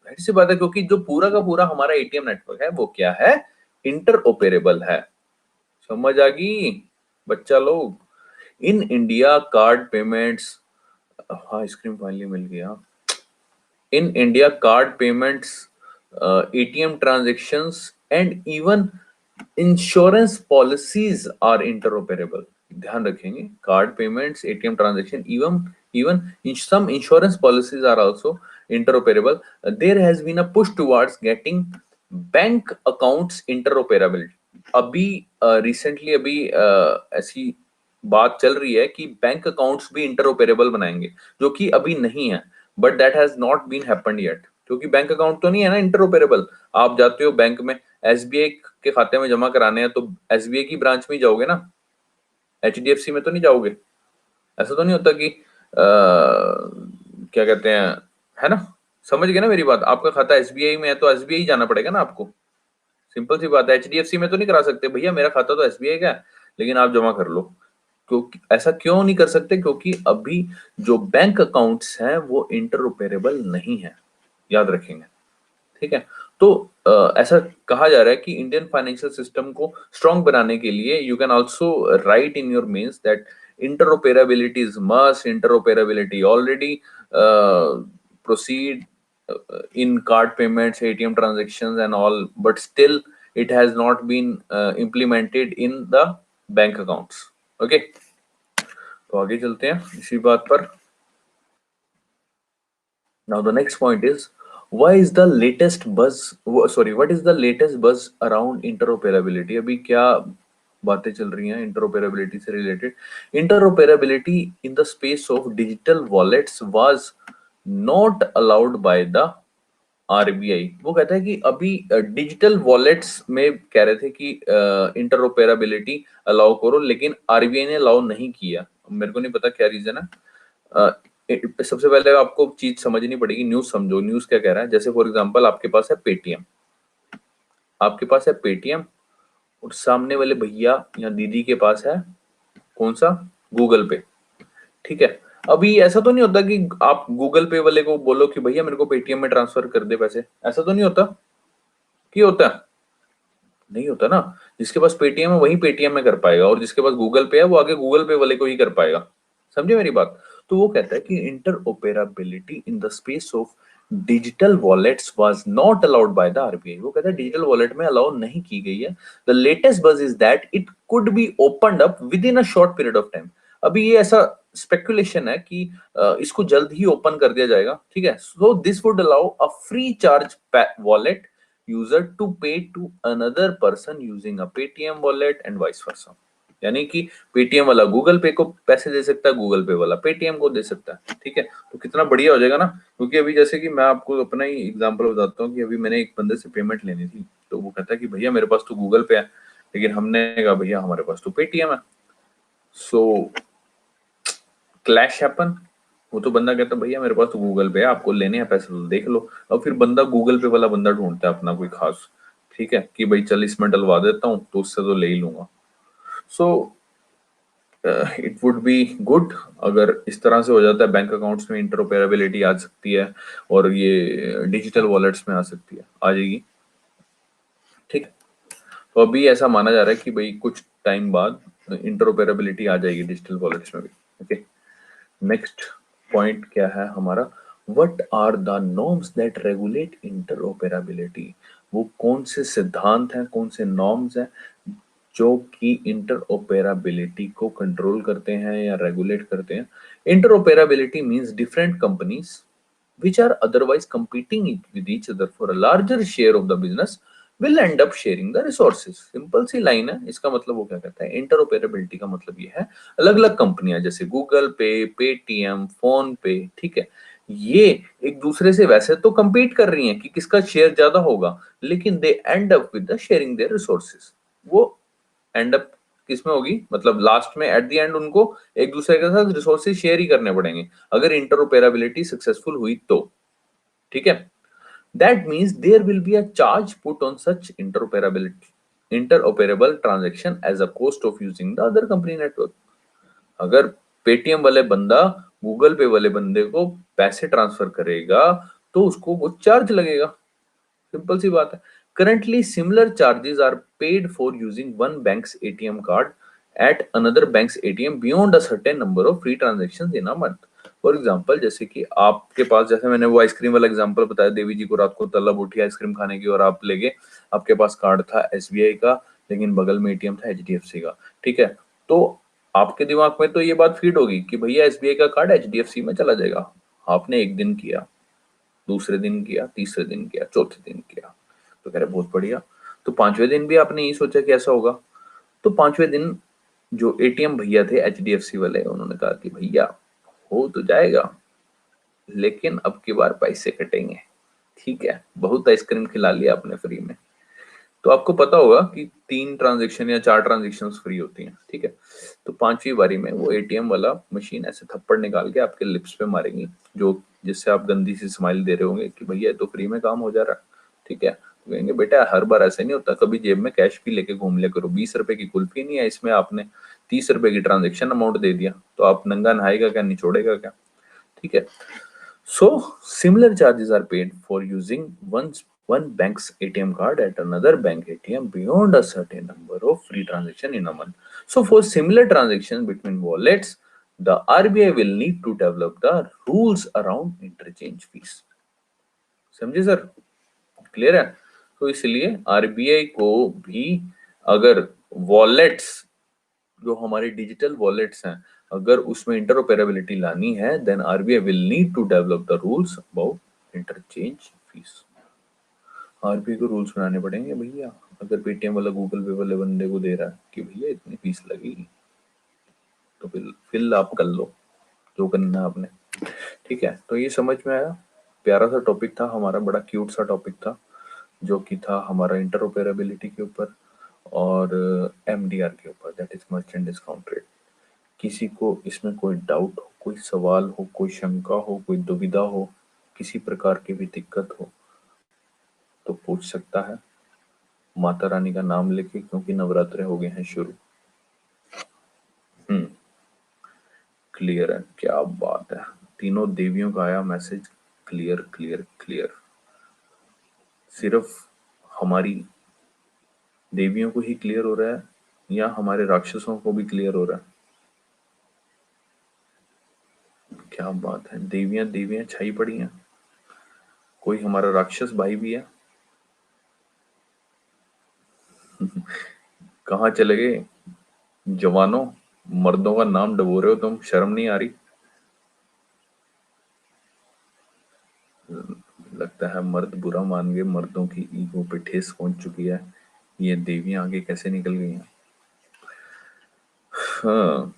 जाहिर सी बात है, क्योंकि जो पूरा का पूरा हमारा ATM network है वो क्या है, इंटरऑपरेबल है। समझ आ गई बच्चा लोग? इन इंडिया कार्ड पेमेंट्स, हाँ आइसक्रीम फाइनली मिल गया। In India card payments ATM transactions and even insurance policies are interoperable. ध्यान रखेंगे, card payments, ATM transaction, even even some insurance policies are also interoperable. There has been a push towards getting bank accounts interoperable. अभी recently अभी ऐसी बात चल रही है कि बैंक अकाउंट्स भी इंटरऑपरेबल बनाएंगे, जो कि अभी नहीं है, but that has not been happened yet, क्योंकि बैंक अकाउंट तो नहीं है ना इंटरऑपरेबल। आप जाते हो बैंक में, एसबीआई के खाते में जमा कराने हैं तो एसबीआई की ब्रांच में ही जाओगे ना, एचडीएफसी में तो नहीं जाओगे। ऐसा तो नहीं होता कि क्या कहते हैं, है ना, समझ गए ना मेरी बात। आपका खाता एसबीआई में है तो एसबीआई जाना पड़ेगा ना आपको, सिंपल सी बात है। एचडीएफसी में तो नहीं करा सकते, भैया मेरा खाता तो एसबीआई का है लेकिन आप जमा कर लो। क्योंकि ऐसा क्यों नहीं कर सकते? क्योंकि अभी जो बैंक अकाउंट्स हैं वो इंटरऑपरेबल नहीं है, याद रखेंगे, ठीक है। तो ऐसा कहा जा रहा है कि इंडियन फाइनेंशियल सिस्टम को स्ट्रांग बनाने के लिए you can also write in your mains that interoperability is must, interoperability already proceed in card payments, ATM transactions and all, but still it has not been implemented in the bank accounts. Okay, तो आगे चलते हैं इसी बात पर। Now the next point is, why is the latest buzz, sorry, what is the latest buzz around interoperability? अभी क्या बातें चल रही हैं इंटरऑपरेबिलिटी से related? Interoperability in the space of digital wallets was not allowed by the RBI. वो कहता है कि अभी डिजिटल वॉलेट्स में कह रहे थे कि इंटरऑपरेबिलिटी अलाउ करो, लेकिन आरबीआई ने अलाउ नहीं किया। मेरे को नहीं पता क्या रीजन है। सबसे पहले आपको चीज समझनी पड़ेगी, न्यूज समझो, न्यूज क्या कह रहा है। जैसे फॉर एग्जांपल आपके पास है पेटीएम, आपके पास है पेटीएम और सामने वाले भैया या दीदी के पास है कौन सा, गूगल पे, ठीक है। अभी ऐसा तो नहीं होता कि आप गूगल पे वाले को बोलो कि भैया मेरे को पेटीएम में ट्रांसफर कर दे पैसे, ऐसा तो नहीं होता कि होता है? नहीं होता ना। जिसके पास पेटीएम है वही पेटीएम में कर पाएगा, और जिसके पास गूगल पे है वो आगे गूगल पे वाले को ही कर पाएगा। समझे मेरी बात? तो वो कहता है कि interoperability in the space of digital wallets was not allowed by the RBI. वो कहता है डिजिटल वॉलेट में अलाउ नहीं की गई है। द लेटेस्ट बज is that it could be opened up with in a short period of time. अभी ये ऐसा स्पेकुलेशन है कि इसको जल्द ही ओपन कर दिया जाएगा, ठीक है। So this would allow a Freecharge wallet user to pay to another person using a Paytm wallet and vice versa. यानी कि पेटीएम वाला गूगल पे को पैसे दे सकता है, गूगल पे वाला पेटीएम को दे सकता है, ठीक है। तो कितना बढ़िया हो जाएगा ना। क्योंकि अभी जैसे कि मैं आपको अपना ही एग्जांपल बताता हूँ कि अभी मैंने एक बंदे से पेमेंट लेनी थी, तो वो कहता है कि भैया मेरे पास तो गूगल पे है, लेकिन हमने कहा भैया हमारे पास तो पेटीएम है। सो क्लैश हैपन। वो तो बंदा कहता भैया मेरे पास तो गूगल पे है, आपको लेने हैं पैसे तो देख लो। और फिर बंदा गूगल पे वाला बंदा ढूंढता है अपना कोई खास, ठीक है, कि भाई चल इसमें डलवा देता हूँ तो उससे तो ले ही लूंगा। So it would be good अगर इस तरह से हो जाता है, बैंक अकाउंट्स में इंटरऑपरेबिलिटी आ सकती है और ये डिजिटल वॉलेट्स में आ सकती है, आ जाएगी, ठीक है। तो अभी ऐसा माना जा रहा है कि भाई कुछ टाइम बाद इंटरऑपरेबिलिटी आ जाएगी डिजिटल वॉलेट्स में भी। ओके, नेक्स्ट पॉइंट क्या है हमारा, what are the norms that regulate interoperability. वो कौन से सिद्धांत हैं, कौन से नॉर्म्स हैं जो कि इंटरऑपरेबिलिटी को कंट्रोल करते हैं या रेगुलेट करते हैं। Interoperability means different companies which are otherwise competing with each other for a larger share of the business will end up sharing the resources। Simple सी लाइन है, इसका मतलब वो क्या कहता है, इंटरऑपरेबिलिटी का मतलब ये है अलग अलग कंपनियां जैसे गूगल पे, पेटीएम, फोन पे, ठीक है, ये एक दूसरे से वैसे तो compete कर रही हैं कि किसका शेयर ज्यादा होगा, लेकिन they end up with the sharing their resources. वो एंड अप किसमें होगी, मतलब लास्ट में एट द एंड उनको एक दूसरे के साथ रिसोर्सेज शेयर ही करने पड़ेंगे अगर इंटरऑपरेबिलिटी सक्सेसफुल हुई तो, ठीक है। That means there will be a charge put on such interoperable transaction as a cost of using the other company network. अगर पेटीएम वाले बंदा गूगल पे वाले बंदे को पैसे ट्रांसफर करेगा तो उसको वो चार्ज लगेगा, सिंपल सी बात है। Currently, similar charges are paid for using one bank's ATM card at another bank's ATM beyond a certain number of free transactions in a month। For example जैसे कि आपके पास, जैसे मैंने वो आइसक्रीम वाला एग्जाम्पल बताया, देवी जी को रात को तलब उठी आइसक्रीम खाने की और आप ले गए, आपके पास कार्ड था एसबीआई का लेकिन बगल में एटीएम था एचडीएफसी का, ठीक है, तो आपके दिमाग में तो ये बात फीड होगी कि भैया एसबीआई का कार्ड एचडीएफसी में चला जाएगा। आपने एक दिन किया, दूसरे दिन किया, तीसरे दिन किया, चौथे दिन किया, तो कह रहे बहुत बढ़िया। तो पांचवें दिन भी आपने यही सोचा कि ऐसा होगा। तो पांचवें दिन जो एटीएम भैया थे एचडीएफसी वाले, उन्होंने कहा कि भैया हो तो जाएगा लेकिन अब की बार पैसे कटेंगे, ठीक है, बहुत आइसक्रीम खिला लिया आपने फ्री में। तो आपको पता होगा कि 3 ट्रांजेक्शन या 4 ट्रांजेक्शन फ्री होती हैं, ठीक है। तो पांचवी बारी में वो एटीएम वाला मशीन ऐसे थप्पड़ निकाल के आपके लिप्स पे मारेंगी, जो जिससे आप गंदी सी स्माइल दे रहे होंगे कि भैया तो फ्री में काम हो जा रहा है, ठीक है। तो कहेंगे बेटा हर बार ऐसे नहीं होता, कभी जेब में कैश भी लेके घूम लिया करो, 20 रुपए की कुल्फी नहीं है इसमें, आपने 30 रुपए की ट्रांजेक्शन अमाउंट दे दिया, तो आप नंगा नहाएगा क्या, निचोड़ेगा क्या, ठीक है। So, similar charges are paid for using one bank's ATM card at another bank ATM beyond a certain number of free transactions in a month. So, for similar transactions between wallets, the RBI will need to develop the rules around interchange fees. समझे sir? Clear है? तो इसलिए RBI को भी अगर wallets, जो हमारे digital wallets हैं, अगर उसमें इंटरऑपरेबिलिटी लानी है, then RBI will need to develop the rules about interchange fees. RBI को रूल्स बनाने पड़ेंगे भैया। अगर पेटीएम वाला गूगल पे वाले बंदे को दे रहा है कि भैया इतनी फीस लगेगी, तो फिल आप कर लो जो करना है आपने, ठीक है। तो ये समझ में आया, प्यारा सा टॉपिक था हमारा, बड़ा क्यूट सा टॉपिक था, जो कि था हमारा इंटरऑपरेबिलिटी के ऊपर और एमडीआर के ऊपर, that is merchant discount rate. किसी को इसमें कोई डाउट हो, कोई सवाल हो, कोई शंका हो, कोई दुविधा हो, किसी प्रकार की भी दिक्कत हो तो पूछ सकता है, माता रानी का नाम लेके, क्योंकि नवरात्रे हो गए हैं शुरू। क्लियर है, क्या बात है, तीनों देवियों का आया मैसेज, क्लियर क्लियर क्लियर। सिर्फ हमारी देवियों को ही क्लियर हो रहा है या हमारे राक्षसों को भी क्लियर हो रहा है? क्या बात है, देवियां देवियां छाई पड़ी हैं। कोई हमारा राक्षस भाई भी है? कहाँ चले गए जवानों, मर्दों का नाम डबो रहे हो तुम, शर्म नहीं आ रही? लगता है मर्द बुरा मान गए, मर्दों की ईगो पे ठेस पहुंच चुकी है, ये देवियां आगे कैसे निकल गई हैं। हाँ,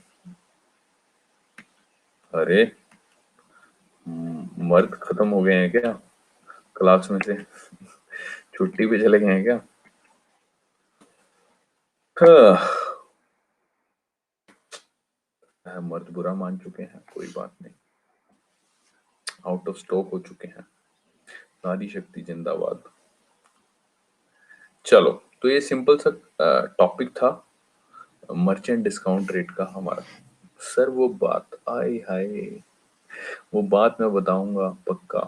अरे मर्द खत्म हो गए हैं क्या क्लास में से? छुट्टी पे चले गए हैं क्या? हाँ, मर्द बुरा मान चुके हैं, कोई बात नहीं, आउट ऑफ स्टॉक हो चुके हैं। नारी शक्ति जिंदाबाद। चलो, तो ये सिंपल सा टॉपिक था मर्चेंट डिस्काउंट रेट का हमारा। सर वो बात, आए हाय, वो बात मैं बताऊंगा पक्का।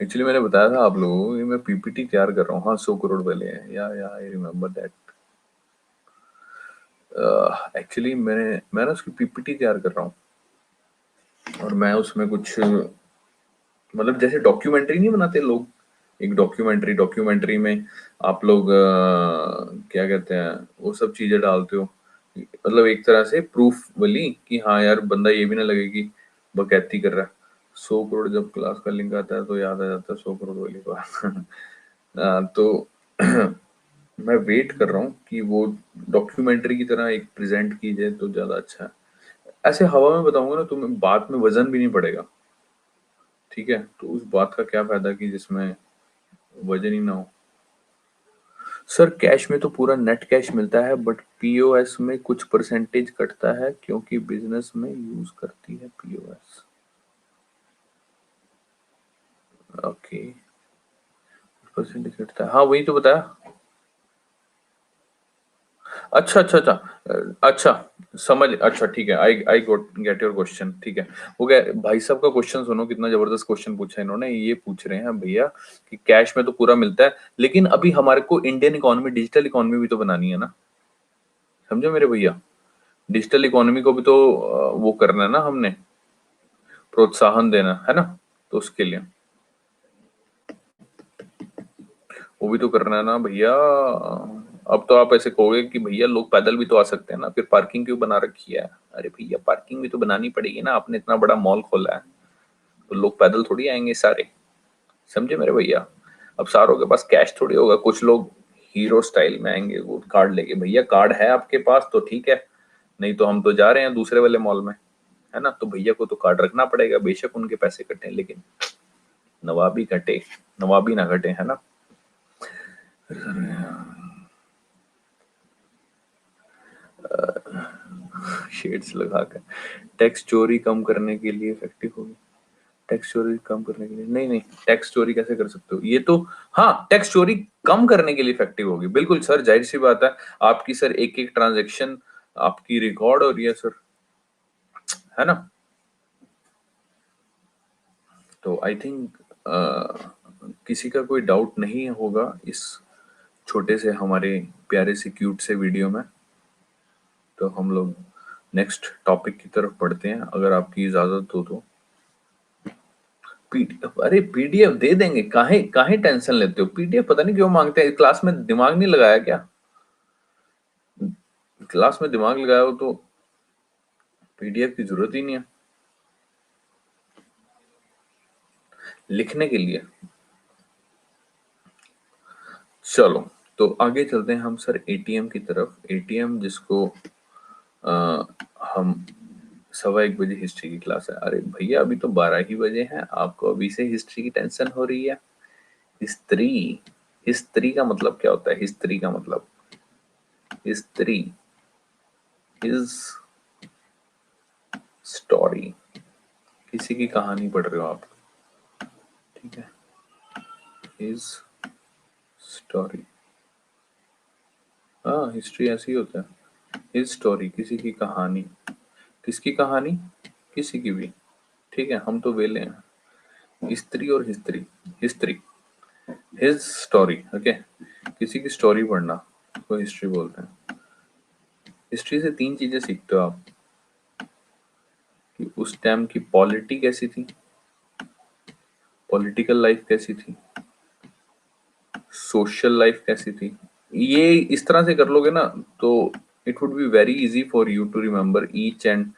एक्चुअली मैंने बताया था आप लोगों को कि मैं पीपीटी तैयार कर रहा हूँ। हाँ, 100 करोड़ वाले हैं, या आई रिमेम्बर दैट। एक्चुअली मैं ना उसकी पीपीटी तैयार कर रहा हूँ, और मैं उसमें कुछ, मतलब जैसे डॉक्यूमेंट्री नहीं बनाते लोग, एक डॉक्यूमेंट्री में आप लोग क्या कहते हैं, वो सब चीजें डालते हो, मतलब एक तरह से प्रूफ वाली कि हाँ यार बंदा ये भी ना लगे कि बकैती कर रहा है। 100 करोड़ जब क्लास का लिंक आता है तो याद आ जाता है 100 करोड़ वाली बात। तो मैं वेट कर रहा हूँ कि वो डॉक्यूमेंट्री की तरह एक प्रेजेंट की जाए तो ज्यादा अच्छा है। ऐसे हवा में बताऊंगा ना तुम्हें, बात में वजन भी नहीं पड़ेगा, ठीक है। तो उस बात का क्या फायदा कि जिसमें वजन ही ना हो। सर कैश में तो पूरा नेट कैश मिलता है, बट पीओएस में कुछ परसेंटेज कटता है क्योंकि बिजनेस में यूज करती है पीओएस। ओके, परसेंटेज कटता है, हाँ वही तो बताया। अच्छा अच्छा अच्छा, अच्छा समझ, अच्छा ठीक है, आई आई गोट गेट योर क्वेश्चन, ठीक है। वो क्या, भाई साहब का क्वेश्चन सुनो, कितना जबरदस्त क्वेश्चन पूछा है इन्होंने। ये पूछ रहे हैं भैया कि कैश में तो पूरा मिलता है, लेकिन अभी हमारे को इंडियन इकोनॉमी, डिजिटल इकोनॉमी भी तो बनानी है ना, समझो मेरे भैया। डिजिटल इकोनॉमी को भी तो वो करना है ना हमने। प्रोत्साहन देना है ना, तो उसके लिए वो भी तो करना है ना भैया। अब तो आप ऐसे कहोगे कि भैया लोग पैदल भी तो आ सकते हैं ना, फिर पार्किंग क्यों बना रखी है? अरे भैया पार्किंग भी तो बनानी पड़ेगी ना, आपने इतना बड़ा मॉल खोला है, तो लोग पैदल थोड़ी आएंगे सारे, समझे मेरे भैया? अब सारों के पास कैश थोड़ी होगा, कुछ लोग हीरो स्टाइल में आएंगे वो कार्ड लेके। भैया कार्ड है आपके पास तो ठीक है, नहीं तो हम तो जा रहे हैं दूसरे वाले मॉल में, है ना? तो भैया को तो कार्ड रखना पड़ेगा, बेशक उनके पैसे कटे, लेकिन नवाबी कटे, नवाबी ना कटे, है ना? शेड्स लगा कर टैक्स चोरी कम करने के लिए इफेक्टिव होगी। टैक्स चोरी कम करने के लिए नहीं, नहीं, टैक्स चोरी कैसे कर सकते हो? ये तो हाँ, टैक्स चोरी कम करने के लिए इफेक्टिव होगी, बिल्कुल सर, जाहिर सी बात है। आपकी सर एक एक ट्रांजेक्शन आपकी रिकॉर्ड हो रही है सर, है ना? तो आई थिंक किसी का कोई डाउट नहीं होगा इस छोटे से हमारे प्यारे से क्यूट से वीडियो में। तो हम लोग नेक्स्ट टॉपिक की तरफ बढ़ते हैं, अगर आपकी इजाजत हो तो। पीडीएफ, अरे पीडीएफ दे देंगे, काहे काहे टेंशन लेते हो? पीडीएफ पता नहीं क्यों मांगते हैं, क्लास में दिमाग नहीं लगाया क्या? क्लास में दिमाग लगाया हो तो पीडीएफ की जरूरत ही नहीं है लिखने के लिए। चलो, तो आगे चलते हैं हम सर एटीएम की तरफ। एटीएम जिसको आ, हम 1:15 बजे हिस्ट्री की क्लास है। अरे भैया अभी तो 12 ही बजे हैं, आपको अभी से हिस्ट्री की टेंशन हो रही है? हिस्ट्री, हिस्ट्री का मतलब क्या होता है? हिस्ट्री का मतलब, हिस्ट्री इज स्टोरी, किसी की कहानी पढ़ रहे हो आप, ठीक है? इज स्टोरी, हाँ हिस्ट्री ऐसे ही होता है। इज स्टोरी, किसी की कहानी। किसकी कहानी? किसी की भी, ठीक है, हम तो वेले हैं। स्त्री और history, history, his story, okay. किसी की स्टोरी पढ़ना को हिस्ट्री बोलते हैं। हिस्ट्री से 3 चीजें सीखते हो आप, कि उस टाइम की पॉलिटी कैसी थी, पॉलिटिकल लाइफ कैसी थी, सोशल लाइफ कैसी थी। ये इस तरह से कर लोगे ना, तो it would be very easy for you to remember each and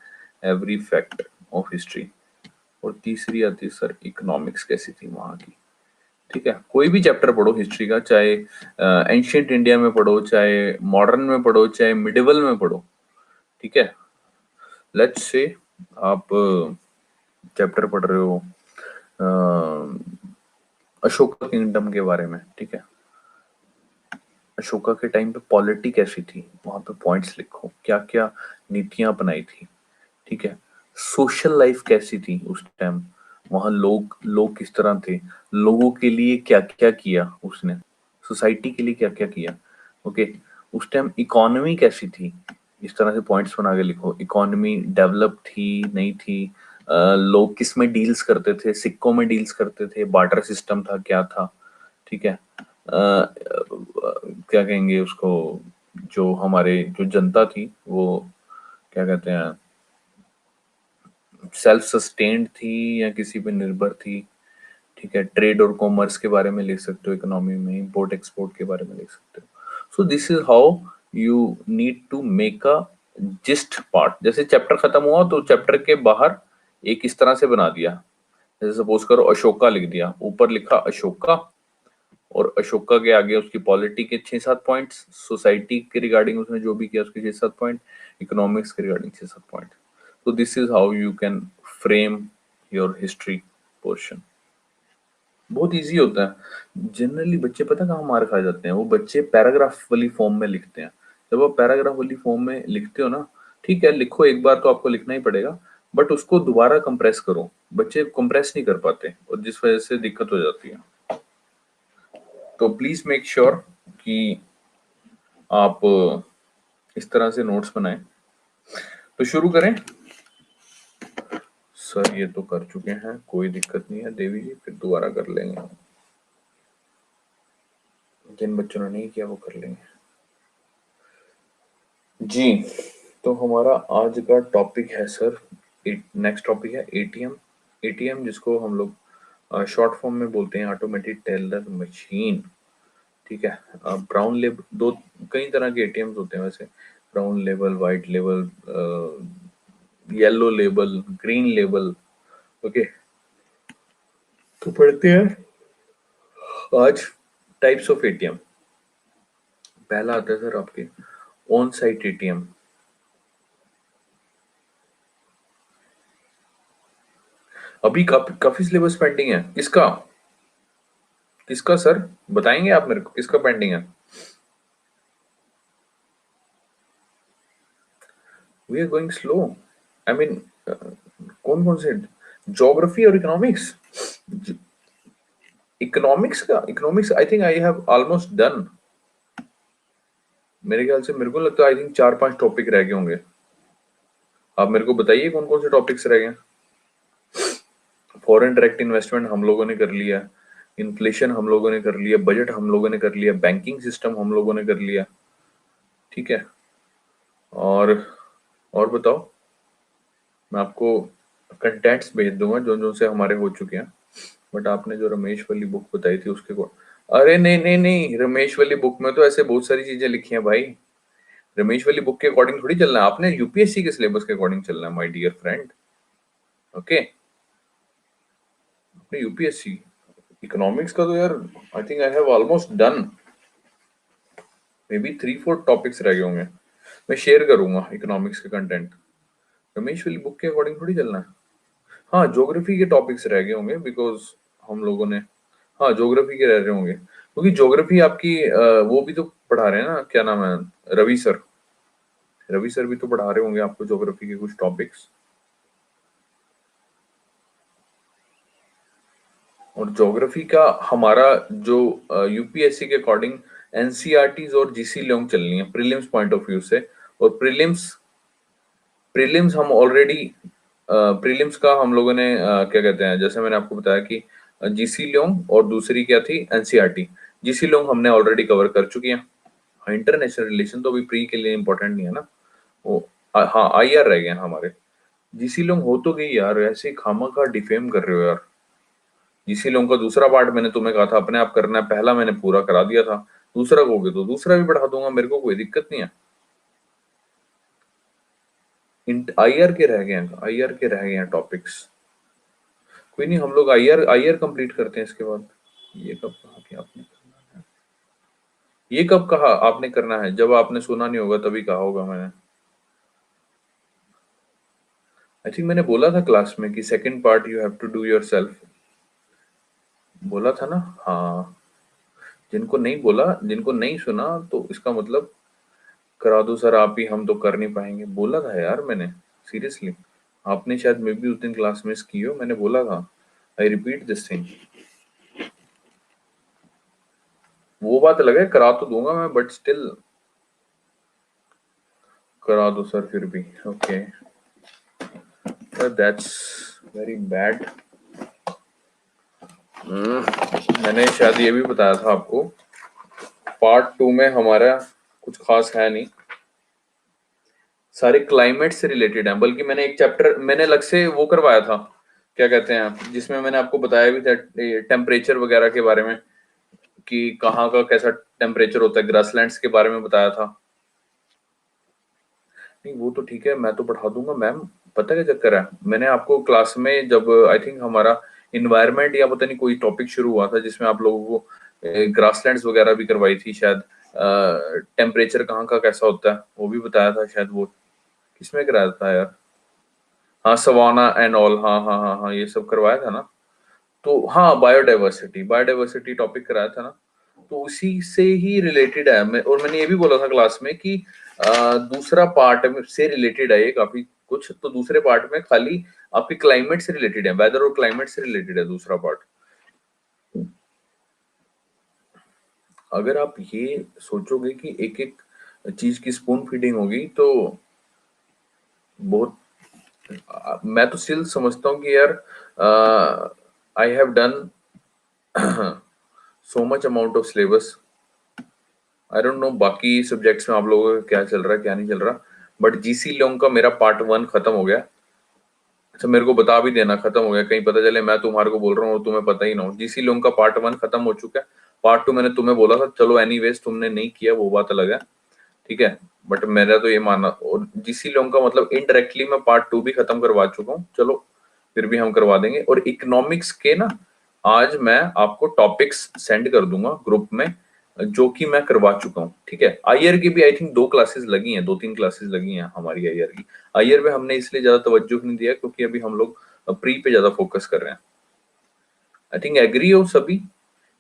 every fact of history. और तीसरी आती है सर इकोनॉमिक्स कैसी थी वहां की, ठीक है? कोई भी चैप्टर पढ़ो हिस्ट्री का, चाहे एंशियंट इंडिया में पढ़ो, चाहे मॉडर्न में पढ़ो, चाहे मिडिवल में पढ़ो, ठीक है? लेट्स से आप चैप्टर पढ़ रहे हो अशोका किंगडम के बारे में, ठीक है? अशोका के टाइम पे पॉलिटी कैसी थी, वहां पे पॉइंट्स लिखो, क्या क्या नीतियां अपनाई थी, ठीक है? सोशल लाइफ कैसी थी उस टाइम, वहां लोग लोग किस तरह थे, लोगों के लिए क्या क्या किया उसने, सोसाइटी के लिए क्या क्या किया, ओके? उस टाइम इकोनॉमी कैसी थी, इस तरह से पॉइंट्स बना के लिखो। इकोनॉमी डेवलप थी, नहीं थी? लोग किस में डील्स करते थे, सिक्कों में डील्स करते थे, बार्टर सिस्टम था, क्या था, ठीक है? क्या कहेंगे उसको, जो हमारे जो जनता थी वो क्या कहते हैं, सेल्फ सस्टेन्ड थी या किसी पे निर्भर थी, ठीक है? ट्रेड और कॉमर्स के बारे में लिख सकते हो, इकोनॉमी में इंपोर्ट एक्सपोर्ट के बारे में लिख सकते हो। So this is how you need to make a gist part. जैसे चैप्टर खत्म हुआ तो चैप्टर के बाहर एक इस तरह से बना दिया, जैसे सपोज करो अशोका लिख दिया, ऊपर लिखा अशोका, और अशोका के आगे उसकी पॉलिटी के 6-7 पॉइंट्स, सोसाइटी के रिगार्डिंग उसने जो भी किया उसके 6-7 पॉइंट, इकोनॉमिक्स के रिगार्डिंग 6-7 पॉइंट। तो this is how you can frame your history portion. बहुत इजी होता है। जनरली बच्चे पता कहाँ मार खा जाते हैं? वो बच्चे पैराग्राफ वाली फॉर्म में लिखते हैं। जब आप पैराग्राफ वाली फॉर्म में लिखते हो ना, ठीक है, लिखो, एक बार तो आपको लिखना ही पड़ेगा, बट उसको दोबारा कंप्रेस करो। बच्चे कंप्रेस नहीं कर पाते और जिस वजह से दिक्कत हो जाती है। तो प्लीज मेक श्योर कि आप इस तरह से नोट्स बनाएं। तो शुरू करें सर? ये तो कर चुके हैं, कोई दिक्कत नहीं है देवी जी, फिर दोबारा कर लेंगे, जिन बच्चों ने नहीं किया वो कर लेंगे जी। तो हमारा आज का टॉपिक है सर, नेक्स्ट टॉपिक है एटीएम। एटीएम जिसको हम लोग शॉर्ट फॉर्म में बोलते हैं ऑटोमेटेड टेलर मशीन, ठीक है। ब्राउन लेबल, दो कई तरह के एटीएम्स होते हैं वैसे, brown label, white label, yellow label, green label, okay. तो पढ़ते हैं आज टाइप्स ऑफ एटीएम। पहला आता है सर आपके ऑन साइट एटीएम। अभी काफी काफी सिलेबस पेंडिंग है, किसका किसका सर, बताएंगे आप मेरे को किसका पेंडिंग है? We are going slow, I mean कौन कौन से, ज्योग्राफी और इकोनॉमिक्स? इकोनॉमिक्स का, economics I think I have almost done. मेरे ख्याल से, मेरे को लगता है आई थिंक 4-5 टॉपिक रह गए होंगे। आप मेरे को बताइए कौन कौन से टॉपिक्स रह गए। फॉरेन डायरेक्ट इन्वेस्टमेंट हम लोगों ने कर लिया, इन्फ्लेशन हम लोगों ने कर लिया, बजट हम लोगों ने कर लिया, बैंकिंग सिस्टम हम लोगों ने कर लिया, ठीक है। और और बताओ, मैं आपको कंटेंट्स भेज दूंगा जो जो से हमारे हो चुके हैं। बट आपने जो रमेश वाली बुक बताई थी उसके को, अरे नहीं नहीं नहीं, रमेश वाली बुक में तो ऐसे बहुत सारी चीजें लिखी हैं भाई। रमेश वाली बुक के अकॉर्डिंग थोड़ी चलना है, आपने यूपीएससी के सिलेबस के अकॉर्डिंग चलना है माय डियर फ्रेंड, ओके। आपने यूपीएससी इकोनॉमिक्स का तो यार आई think I have almost done, may be 3-4 topics रह गए होंगे। मैं शेयर करूंगा इकोनॉमिक्स के कंटेंट, रमेश वाली बुक के अकॉर्डिंग थोड़ी चलना है। हाँ, ज्योग्राफी के टॉपिक्स रह गए होंगे बिकॉज हम लोगों ने, हाँ ज्योग्राफी के रह रहे होंगे क्योंकि ज्योग्राफी आपकी वो भी तो पढ़ा रहे हैं ना, क्या नाम है, रवि सर, रवि सर भी तो पढ़ा रहे होंगे आपको ज्योग्राफी के कुछ टॉपिक्स। और ज्योग्राफी का हमारा जो यूपीएससी के अकॉर्डिंग एनसीईआरटीज और जीसी लॉन्ग चलनी है प्रीलिम्स पॉइंट ऑफ व्यू से। और प्रीलिम्स प्रीलिम्स हम ऑलरेडी, प्रीलिम्स का हम लोगों ने क्या कहते हैं, जैसे मैंने आपको बताया कि जीसी लोंग और दूसरी क्या थी, एनसीईआरटी। जीसी लोंग हमने ऑलरेडी कवर कर चुकी हैं। हाँ, इंटरनेशनल रिलेशन तो अभी प्री के लिए इंपॉर्टेंट नहीं है ना वो। हाँ, आईआर रह गए हैं हमारे। जीसी लोंग हो तो गई यार, ऐसे खामा का डिफेम कर रहे हो यार। जीसी लोंग का दूसरा पार्ट मैंने तुम्हें कहा था अपने आप करना है, पहला मैंने पूरा करा दिया था, दूसरा कहोगे तो दूसरा भी बढ़ा दूंगा, मेरे को कोई दिक्कत नहीं है। आईआर के रह गए हैं, आईआर के रह गए हैं टॉपिक्स। कोई नहीं, हम लोग आईआर आईआर कंप्लीट करते हैं इसके बाद। ये कब कहा कि आपने, ये कब कहा आपने करना है? जब आपने सुना नहीं होगा तभी कहा होगा मैंने। आई थिंक मैंने बोला था क्लास में कि second part you have to do yourself, बोला था ना। हाँ, जिनको नहीं बोला, जिनको नहीं सुना तो इसका मतलब करा दो सर आप ही, हम तो कर नहीं पाएंगे, बोला था यार मैंने, सीरियसली। आपने शायद मे भी उस दिन क्लास मिस की हो, मैंने बोला था, आई रिपीट दिस थिंग। वो बात अलग है, करा तो दूंगा मैं बट स्टिल, करा दो सर फिर भी, ओके। That's very bad. मैंने शायद ये भी बताया था आपको, पार्ट 2 में हमारा कुछ खास है नहीं, सारे क्लाइमेट से रिलेटेड हैं। बल्कि मैंने एक चैप्टर मैंने अलग से वो करवाया था, क्या कहते हैं, जिसमें मैंने आपको बताया भी था टेम्परेचर वगैरह के बारे में, कि कहाँ का कैसा टेम्परेचर होता है, ग्रासलैंड्स के बारे में बताया था। नहीं वो तो ठीक है, मैं तो पढ़ा दूंगा मैम। पता क्या चक्कर है, मैंने आपको क्लास में जब आई थिंक हमारा इन्वायरमेंट या पता नहीं कोई टॉपिक शुरू हुआ था जिसमें आप लोगों को ग्रासलैंड्स वगैरह भी करवाई थी शायद, टेम्परेचर कहाँ का कैसा होता है वो भी बताया था शायद। वो किसमें कराया था यार? हाँ, सवाना एंड ऑल, हाँ हाँ हाँ हाँ, ये सब करवाया था ना। तो हाँ, बायोडाइवर्सिटी बायोडाइवर्सिटी टॉपिक कराया था ना, तो उसी से ही रिलेटेड है। और मैंने ये भी बोला था क्लास में कि दूसरा पार्ट से रिलेटेड है ये काफी कुछ, तो दूसरे पार्ट में खाली आपके क्लाइमेट से रिलेटेड है, वेदर और क्लाइमेट से रिलेटेड है दूसरा पार्ट। अगर आप ये सोचोगे कि एक एक चीज की स्पून फीडिंग होगी तो बहुत, मैं तो स्टिल समझता हूँ कि यार I have done so much amount of syllabus. I don't know बाकी सब्जेक्ट्स में आप लोगों का क्या चल रहा है क्या नहीं चल रहा, बट जीसी लॉन्ग का मेरा पार्ट 1 खत्म हो गया। अच्छा मेरे को बता भी देना, खत्म हो गया, कहीं पता चले मैं तुम्हारे को बोल रहा हूँ और तुम्हें पता ही ना हो। जीसी लोन का पार्ट 1 खत्म हो चुका है, पार्ट 2 मैंने तुम्हें बोला था, चलो एनीवेज तुमने नहीं किया वो बात अलग है, ठीक है। बट मेरा तो ये मानना, और जीसी लोन का मतलब इनडायरेक्टली मैं पार्ट 2 भी खत्म करवा चुका हूँ, चलो फिर भी हम करवा देंगे। और इकोनॉमिक्स के ना आज मैं आपको टॉपिक्स सेंड कर दूंगा ग्रुप में, जो कि मैं करवा चुका हूँ, ठीक है। आईआर की भी आई थिंक 2 क्लासेस लगी हैं, 2-3 क्लासेस लगी हैं हमारी आईआर की। आईआर पे हमने इसलिए ज्यादा तवज्जो नहीं दिया क्योंकि अभी हम लोग प्री पे ज्यादा फोकस कर रहे हैं। आई थिंक एग्री हो सभी।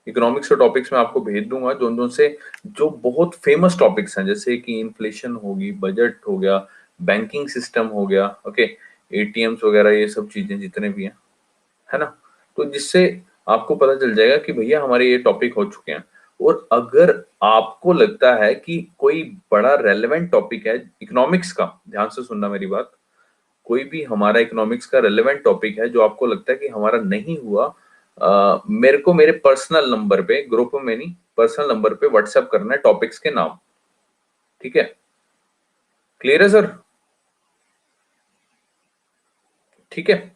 इकोनॉमिक्स के टॉपिक्स मैं आपको भेज दूंगा, जो से जो बहुत फेमस टॉपिक्स हैं, जैसे कि इन्फ्लेशन होगी, बजट हो गया, बैंकिंग सिस्टम हो गया, ओके, एटीएम्स वगैरह, ये सब चीजें जितने भी हैं, है ना। तो जिससे आपको पता चल जाएगा कि भैया हमारे ये टॉपिक हो चुके हैं। और अगर आपको लगता है कि कोई बड़ा रेलेवेंट टॉपिक है इकोनॉमिक्स का, ध्यान से सुनना मेरी बात, कोई भी हमारा इकोनॉमिक्स का रेलेवेंट टॉपिक है जो आपको लगता है कि हमारा नहीं हुआ, मेरे को मेरे पर्सनल नंबर पे, ग्रुप में नहीं, पर्सनल नंबर पे व्हाट्सएप करना है टॉपिक्स के नाम, ठीक है। क्लियर है सर? ठीक है,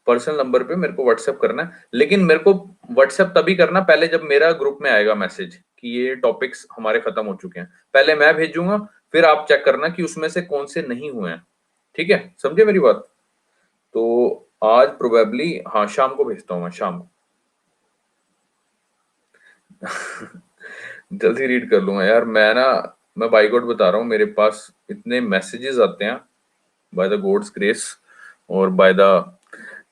पर्सनल नंबर पे मेरे को व्हाट्सएप करना है, लेकिन मेरे को व्हाट्सएप तभी करना पहले जब मेरा ग्रुप में आएगा मैसेज कि ये टॉपिक्स हमारे खत्म हो चुके हैं। पहले मैं भेजूंगा, फिर आप चेक करना कि उसमें से कौन से नहीं हुए हैं, ठीक है, समझे मेरी बात। तो आज प्रोबेबली, हाँ शाम को भेजता हूँ मैं, शाम को। जल्दी रीड कर लूंगा यार मैं ना, मैं बाई गॉड बता रहा हूँ, मेरे पास इतने मैसेजेस आते हैं बाय द गॉड्स ग्रेस और बाय द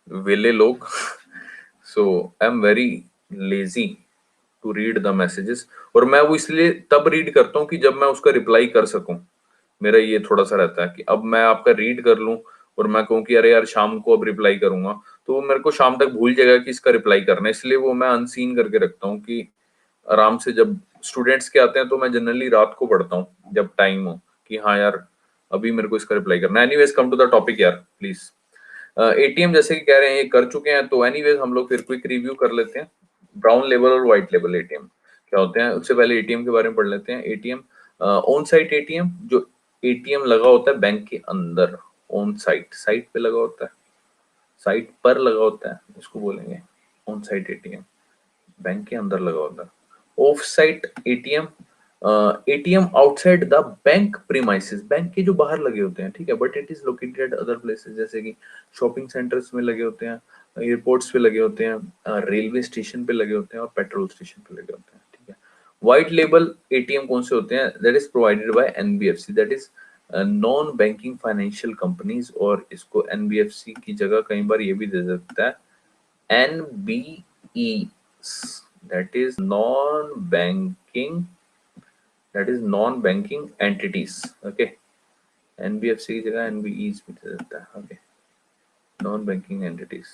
वेले लोग, so I am very lazy to read the messages. और मैं वो इसलिए तब रीड करता हूँ कि जब मैं उसका रिप्लाई कर सकूं। मेरा ये थोड़ा सा रहता है कि अब मैं आपका रीड कर लूं और मैं कहूँ कि अरे यार शाम को अब रिप्लाई करूंगा, तो वो मेरे को शाम तक भूल जाएगा कि इसका रिप्लाई करना है, इसलिए वो मैं अनसीन करके रखता हूँ कि आराम से जब स्टूडेंट्स के आते हैं तो मैं जनरली रात को पढ़ता हूँ जब टाइम हो, कि हाँ यार अभी मेरे को इसका रिप्लाई करना है। Anyways come to the topic यार प्लीज। एटीएम जैसे कि कह रहे हैं ये कर चुके हैं, तो एनीवेज हम लोग फिर क्विक रिव्यू कर लेते हैं। ब्राउन लेबल और व्हाइट लेबल एटीएम क्या होते हैं, उससे पहले एटीएम के बारे में पढ़ लेते हैं। एटीएम, ऑन साइट एटीएम, जो एटीएम लगा होता है बैंक के अंदर, ऑन साइट, साइट पे लगा होता है, साइट पर लगा होता है, इसको बोलेंगे ऑन साइट एटीएम, बैंक के अंदर लगा होता है। Of site ATM, ATM outside the bank premises, bank के जो बाहर लगे होते हैं, ठीक है, but it is located other places, जैसे कि शॉपिंग सेंटर्स में लगे होते हैं, एयरपोर्ट्स पे लगे होते हैं, रेलवे स्टेशन पे लगे होते हैं और पेट्रोल स्टेशन पे लगे होते हैं, ठीक है। व्हाइट लेबल एटीएम कौन से होते हैं, that is provided by NBFC, that is non banking financial companies, और इसको एनबीएफसी की जगह कई बार ये भी दे सकता है NBE, that is non-banking, that is non-banking entities, okay। NBFC की जगह NBEs भी दे देता है, okay, non-banking entities।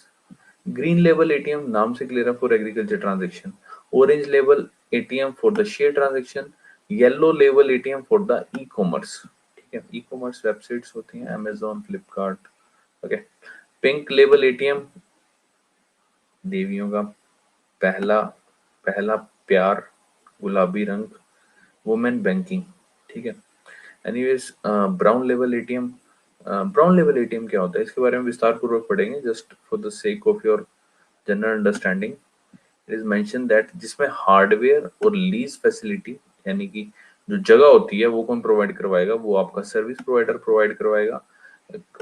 Green level ATM नाम से क्लियर है, for agriculture transaction. Orange level ATM for the share transaction. Yellow level ATM for the e commerce, ठीक है, ई कॉमर्स वेबसाइट्स होती हैं, Amazon, Flipkart, okay. Pink level ATM, देवियों का पहला पहला प्यार, गुलाबी रंग, वुमेन बैंकिंग, ठीक है। Anyways brown level ATM, brown level ATM क्या होता है इसके बारे में विस्तार पूर्वक पढ़ेंगे, just for the sake of your general understanding. It is mention that जिसमें हार्डवेयर और लीज फैसिलिटी, यानी कि जो जगह होती है वो कौन प्रोवाइड करवाएगा, वो आपका सर्विस प्रोवाइडर प्रोवाइड करवाएगा।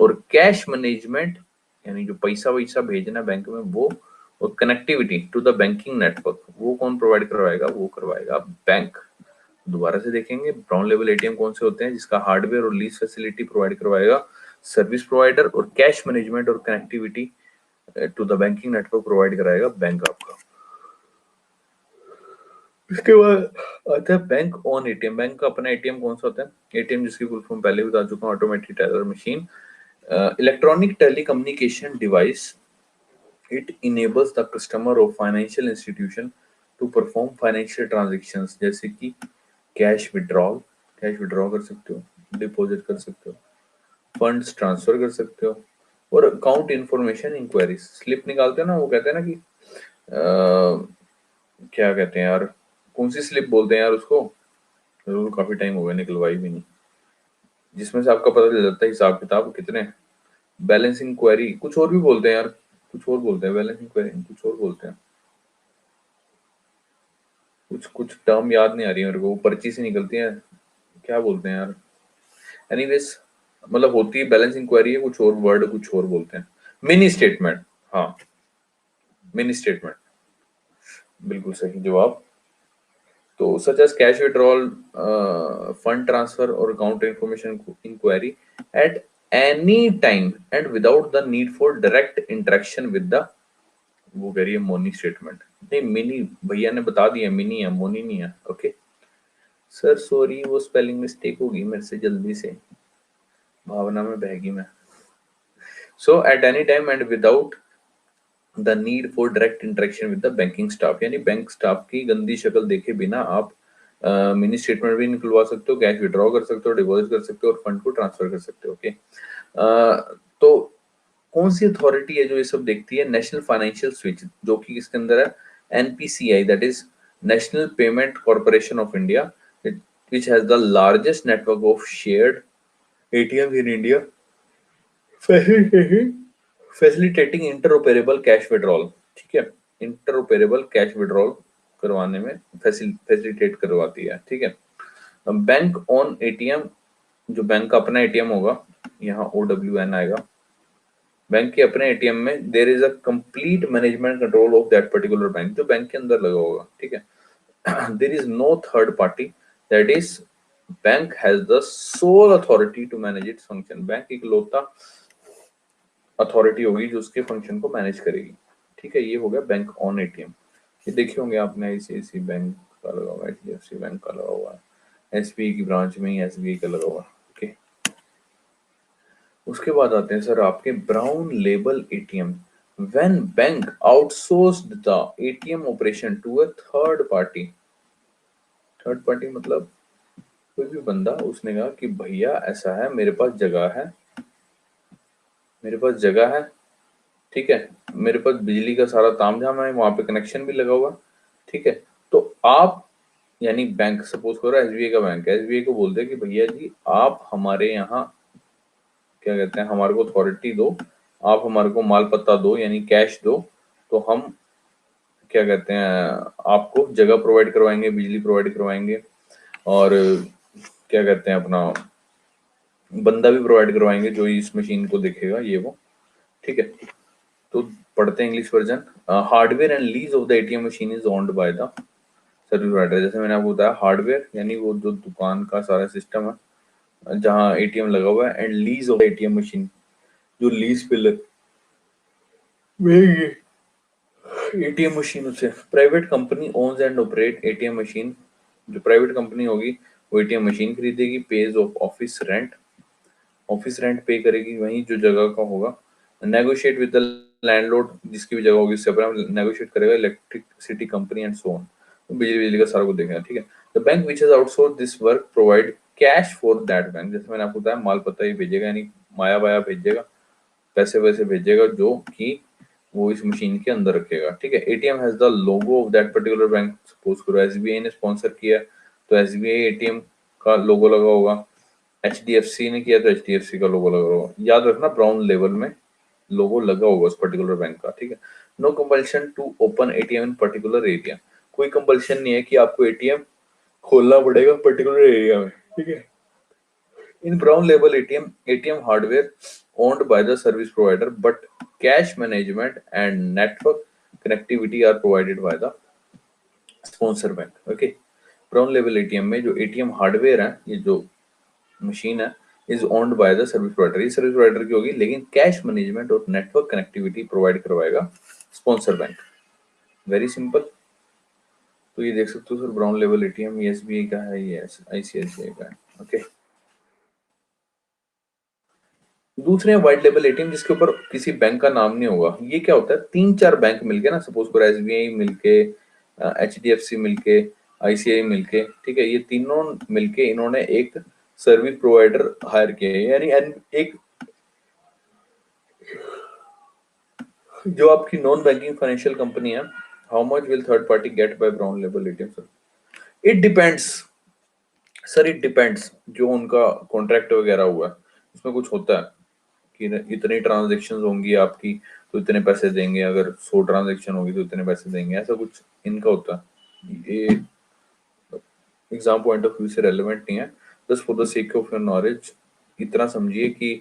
और कैश मैनेजमेंट, यानी जो पैसा वैसा भेजना बैंक में वो, और connectivity to the banking network वो कौन प्रोवाइड करवाएगा, वो करवाएगा बैंक। दोबारा से देखेंगे, ब्राउन लेवल एटीएम कौन से होते हैं, जिसका हार्डवेयर और लीज फैसिलिटी प्रोवाइड करवाएगा सर्विस प्रोवाइडर, और कैश मैनेजमेंट और connectivity to the banking network provide कराएगा बैंक आपका। इसके बाद आता है बैंक ऑन एटीएम। बैंक का अपना एटीएम कौन सा होता है, एटीएम जिसकी फुल फॉर्म पहले भी बता चुका हूँ, automatic teller machine, electronic telecommunication device. It enables the customer of financial institution to perform financial transactions, जैसे कि कैश विड्रॉल, कैश विड्रॉ कर सकते हो, डिपॉजिट कर सकते हो, फंड्स ट्रांसफर कर सकते हो, और अकाउंट इंफॉर्मेशन इंक्वायरीज, स्लिप निकालते हैं ना, वो कहते हैं ना कि क्या कहते हैं यार, कौन सी स्लिप बोलते हैं यार उसको, जरूर काफी टाइम हो गया निकलवाई भी नहीं, जिसमें से आपका पता चल जाता है हिसाब किताब कितने बैलेंस इंक्वायरी कुछ और भी बोलते हैं यार, कुछ और बोलते हैं, बैलेंस इंक्वायरी कुछ और बोलते हैं, कुछ कुछ टर्म याद नहीं आ रही है मेरे को, वो पर्ची से निकलती है, क्या बोलते हैं यार। एनीवेज, मतलब होती है बैलेंस इंक्वायरी है, कुछ और वर्ड कुछ और बोलते हैं। मिनी स्टेटमेंट, हाँ, मिनी स्टेटमेंट, बिल्कुल सही जवाब। तो such as cash withdrawal, fund transfer और account information inquiry at any time and without the need for direct interaction with the, वो कह रही है मोनी स्टेटमेंट, नहीं मिनी, भैया ने बता दिया मिनी है, मोनी नहीं है। ओके सर सॉरी, वो स्पेलिंग मिस्टेक होगी मेरे से, जल्दी से भावना में बहगी मैं। So at any time and without the need for direct interaction with the banking staff, यानी बैंक स्टाफ की गंदी शक्ल देखे बिना आप मिनी स्टेटमेंट भी निकलवा सकते हो, कैश विड्रॉ कर सकते हो, डिपॉजिट कर सकते हो और फंड को ट्रांसफर कर सकते हो। ओके तो कौन सी अथॉरिटी है जो ये सब देखती है? नेशनल फाइनेंशियल स्विच, जो कि इसके अंदर है NPCI, that is national payment corporation of India, which has the largest network of shared ATMs in India, facilitating interoperable cash withdrawal. ठीक है, इंटरऑपरेबल कैश विड्रॉल करवाने में फैसिलिटेट करवाती है। ठीक है, बैंक ऑन एटीएम, जो बैंक का अपना एटीएम होगा, यहाँ OWN आएगा, बैंक के अपने एटीएम में there is a complete management control of that particular bank, जो बैंक के अंदर लगा होगा। ठीक है, there is no third party, that is bank has the sole authority to manage its function, bank इकलौता अथॉरिटी होगी जो उसके फंक्शन को मैनेज करेगी। ठीक है, ये हो गया बैंक ऑन एटीएम। ये देखे होंगे आपने, आईसीआईसी बैंक का लगा हुआ है, एचडीएफसी बैंक का लगा हुआ है, एसबीआई की ब्रांच में ही एसबीआई का लगा हुआ है। ओके, उसके बाद आते हैं सर आपके brown label ATM. When bank outsourced the ATM operation to a third party, third party मतलब कोई भी बंदा, उसने कहा कि भैया ऐसा है, मेरे पास जगह है, मेरे पास जगह है, ठीक है, मेरे पास बिजली का सारा तामझाम है, वहां पे कनेक्शन भी लगा हुआ, ठीक है, तो आप, यानी बैंक, सपोज करो एसबीआई का बैंक है, एसबीआई को बोलते हैं कि भैया जी आप हमारे यहाँ, क्या कहते हैं, हमारे को अथॉरिटी दो, आप हमारे को माल पत्ता दो, यानी कैश दो, तो हम, क्या कहते हैं, आपको जगह प्रोवाइड करवाएंगे, बिजली प्रोवाइड करवाएंगे, और क्या कहते हैं अपना बंदा भी प्रोवाइड करवाएंगे जो इस मशीन को देखेगा, ये वो। ठीक है, तो पढ़ते हैं English version. Hardware and lease of the ATM machine is owned by the service provider. जैसे मैंने आपको बताया, हार्डवेयर यानी वो जो दुकान का सारा सिस्टम है जहाँ एटीएम लगा हुआ है, and lease of the ATM machine, जो लीज पे एटीएम मशीन उसे private company ons and operate ATM machine, जो प्राइवेट कंपनी होगी वो एटीएम मशीन खरीदेगी, page of office rent, office rent पे करेगी वहीं जो जगह का होगा, नेगोशिएट विद द लैंडलॉर्ड, जिसकी भी जगह होगी उससे अपना नेगोशिएट करेगा, electricity company and so on, तो बिजली का सारा कुछ देखेगा। ठीक है, the bank which has outsource this work provide cash for that bank, जैसे मैंने आपको बताया माल पत्ता ही भेजेगा, यानी माया वाया भेजेगा, पैसे वैसे भेजेगा जो कि वो इस मशीन के अंदर रखेगा। ठीक है, ATM has the logo of that particular bank, suppose करो एसबीआई ने स्पॉन्सर किया तो एसबीआई एटीएम का लोगो लगा होगा, एचडीएफसी ने किया तो एचडीएफसी का लोगो लगा होगा, याद रखना ब्राउन लेवल में लोगो लगा होगा उस पर्टिकुलर बैंक का। ठीक है, no compulsion to open ATM in particular area, कोई कंपल्शन नहीं है कि आपको एटीएम खोलना पड़ेगा पर्टिकुलर एरिया में। ठीक है, इन brown label ATM, ATM hardware owned by the service provider, but cash management and network connectivity are provided by the sponsor bank. Okay, brown level ATM में जो एटीएम हार्डवेयर है, ये जो मशीन है, is owned by the service provider, ये service provider की होगी, लेकिन कैश मैनेजमेंट और नेटवर्क कनेक्टिविटी प्रोवाइड करवाएगा स्पॉन्सर बैंक। Very simple. तो ये देख सकते हो सर, ब्राउन लेवल एटीएम, ये एसबीआई का है, ये आईसीआईसीआई का है। ओके, दूसरे व्हाइट लेवल एटीएम जिसके ऊपर किसी बैंक का नाम नहीं होगा। ये क्या होता है, तीन चार बैंक मिलके ना, सपोज करो एसबीआई मिलके, एचडीएफसी मिलके, आईसीआई मिलके, ठीक है, ये तीनों मिलके इन्होंने एक सर्विस प्रोवाइडर हायर किया है, यानी एक जो आपकी नॉन बैंकिंग फाइनेंशियल कंपनी है। How much will third party get by brown level ATM sir? It depends sir, it depends, जो उनका कॉन्ट्रैक्ट वगैरह हुआ है उसमें कुछ होता है, कि इतनी ट्रांजेक्शन होंगी आपकी तो इतने पैसे देंगे, अगर 100 ट्रांजेक्शन होगी तो इतने पैसे देंगे, ऐसा कुछ इनका होता है। ये एग्जाम पॉइंट ऑफ व्यू से रेलेवेंट नहीं है, just for the sake of your knowledge इतना समझिए कि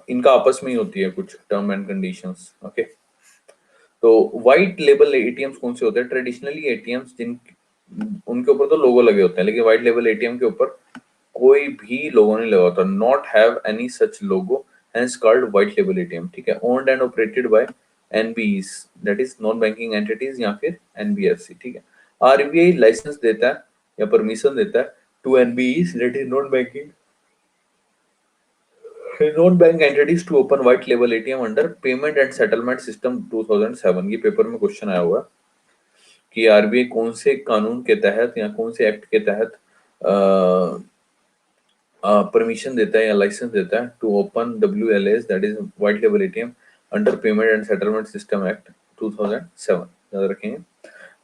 इनका आपस में ही होती है कुछ टर्म एंड कंडीशंस। ओके, तो व्हाइट लेबल एटीएम्स कौन से होते हैं? ट्रेडिशनली एटीएम्स जिन उनके ऊपर तो लोगो लगे होते हैं, लेकिन व्हाइट लेबल एटीएम के ऊपर कोई भी लोगो नहीं लगा होता, not have any such logo, hence called white label ATM। ठीक है, owned and operated by NBEs, that is non banking entities या फिर NBFC। ठीक है, आरबीआई लाइसेंस देता है या परमिशन देता है to NBEs, that is non bank entities to open white label ATM under payment and settlement system 2007। ये पेपर में क्वेश्चन आया हुआ है कि आरबीआई कौन से कानून के तहत या कौन से एक्ट के तहत परमिशन देता है या लाइसेंस देता है to open WLAs, that is white label ATM, under payment and settlement system act 2007। याद रखेंगे,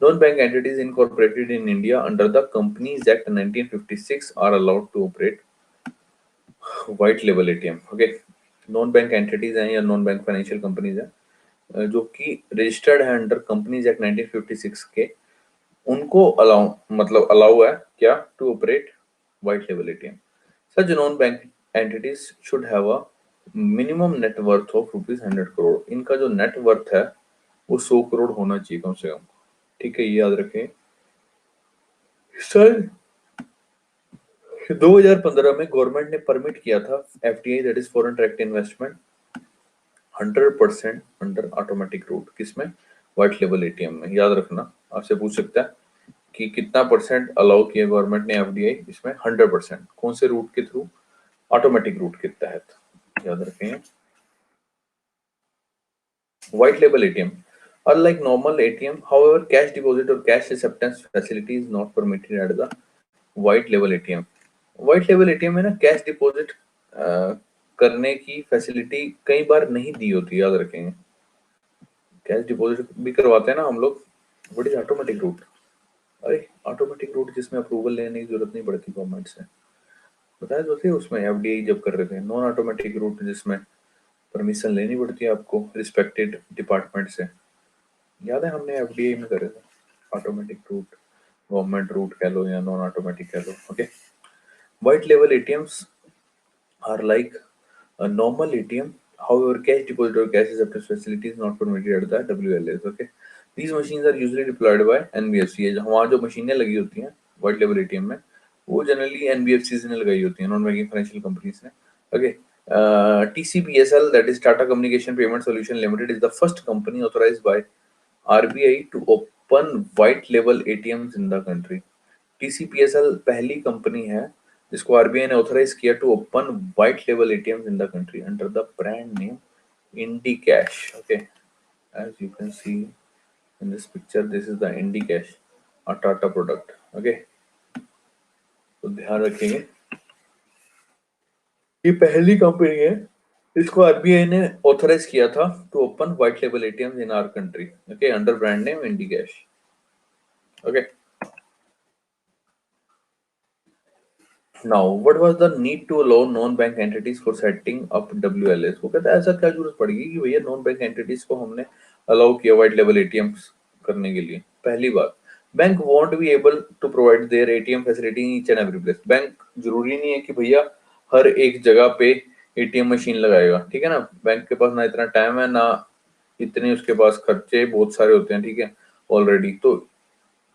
non bank entities incorporated in India under the companies act 1956 are allowed to operate white label ATM. Okay, non bank entities हैं या non bank financial companies हैं जो कि registered है under companies act 1956 के, उनको अलाउ मतलब अलाउ है क्या to operate white label ATM. Such non-bank entities should have a minimum net worth of ₹100 crore. इनका जो नेट वर्थ है वो 100 करोड़ होना चाहिए कम से कम। ठीक है, ये याद रखें। सर 2015 में गवर्नमेंट ने परमिट किया था FDI, that is foreign direct investment, 100% under automatic route. किसमें? व्हाइट लेबल एटीएम में। याद रखना, आपसे पूछ सकता है कि कितना परसेंट अलाउ किया गवर्नमेंट ने FDI इसमें? 100%। कौन से रूट के थ्रू? ऑटोमेटिक रूट के तहत। याद रखें, white label ATM are like normal ATM, however cash deposit or cash acceptance facility is not permitted at the white label ATM। white label ATM में ना कैश डिपॉजिट करने की facility कई बार नहीं दी होती। याद रखेंगे, कैश डिपॉजिट भी करवाते हैं ना हम लोग, व्हाट इज ऑटोमेटिक रूट? अरे ऑटोमेटिक रूट जिसमें अप्रूवल लेने की जरूरत नहीं पड़ती गवर्नमेंट से, बताया तो थे उसमें FDI जब कर रहे थे। नॉन ऑटोमेटिक रूट जिसमें परमिशन लेनी पड़ती है आपको रिस्पेक्टेड डिपार्टमेंट से। याद है हमने FDI में करे थे ऑटोमेटिक रूट, गवर्नमेंट रूट कह लो या नॉन ऑटोमेटिक कह लो। Okay, white label ATMs are like a normal ATM, however cash deposit or cash acceptance facility is not permitted at the WLAs। okay, these machines are usually deployed by NBFC। वहाँ जो मशीनें लगी होती हैं white label ATM में वो generally NBFCs ने लगाई होती हैं, नॉन बैंकिंग फाइनेंशियल कंपनीज ने। Okay, TCPSL, that is Tata Communication Payment Solution Limited, is the first company authorized by RBI to open white label ATMs in the country। TCPSL पहली कंपनी है जिसको RBI ने ऑथराइज किया to open white label ATMs in the country under the brand name Indicash. Okay, as you can see in this picture, this is the Indicash, a Tata product. Okay, तो ध्यान रखेंगे ये पहली कंपनी है इसको RBI ने authorise किया था to open white label ATMs in our country. Okay, under brand name Indicash. Okay, now what was the need to allow non bank entities for setting up WLAs। वो कहता है ऐसा क्या जरूरत पड़ेगी कि भैया नॉन बैंक एंटिटीज को हमने अलाउ किया व्हाइट लेबल एटीएम्स करने के लिए? पहली बात, bank won't be able to provide their ATM facility in each and every place. Bank जरूरी नहीं है कि भैया हर एक जगह पे एटीएम मशीन लगाएगा। ठीक है ना, बैंक के पास ना इतना टाइम है ना इतने उसके पास खर्चे बहुत सारे होते हैं। ठीक है, ऑलरेडी तो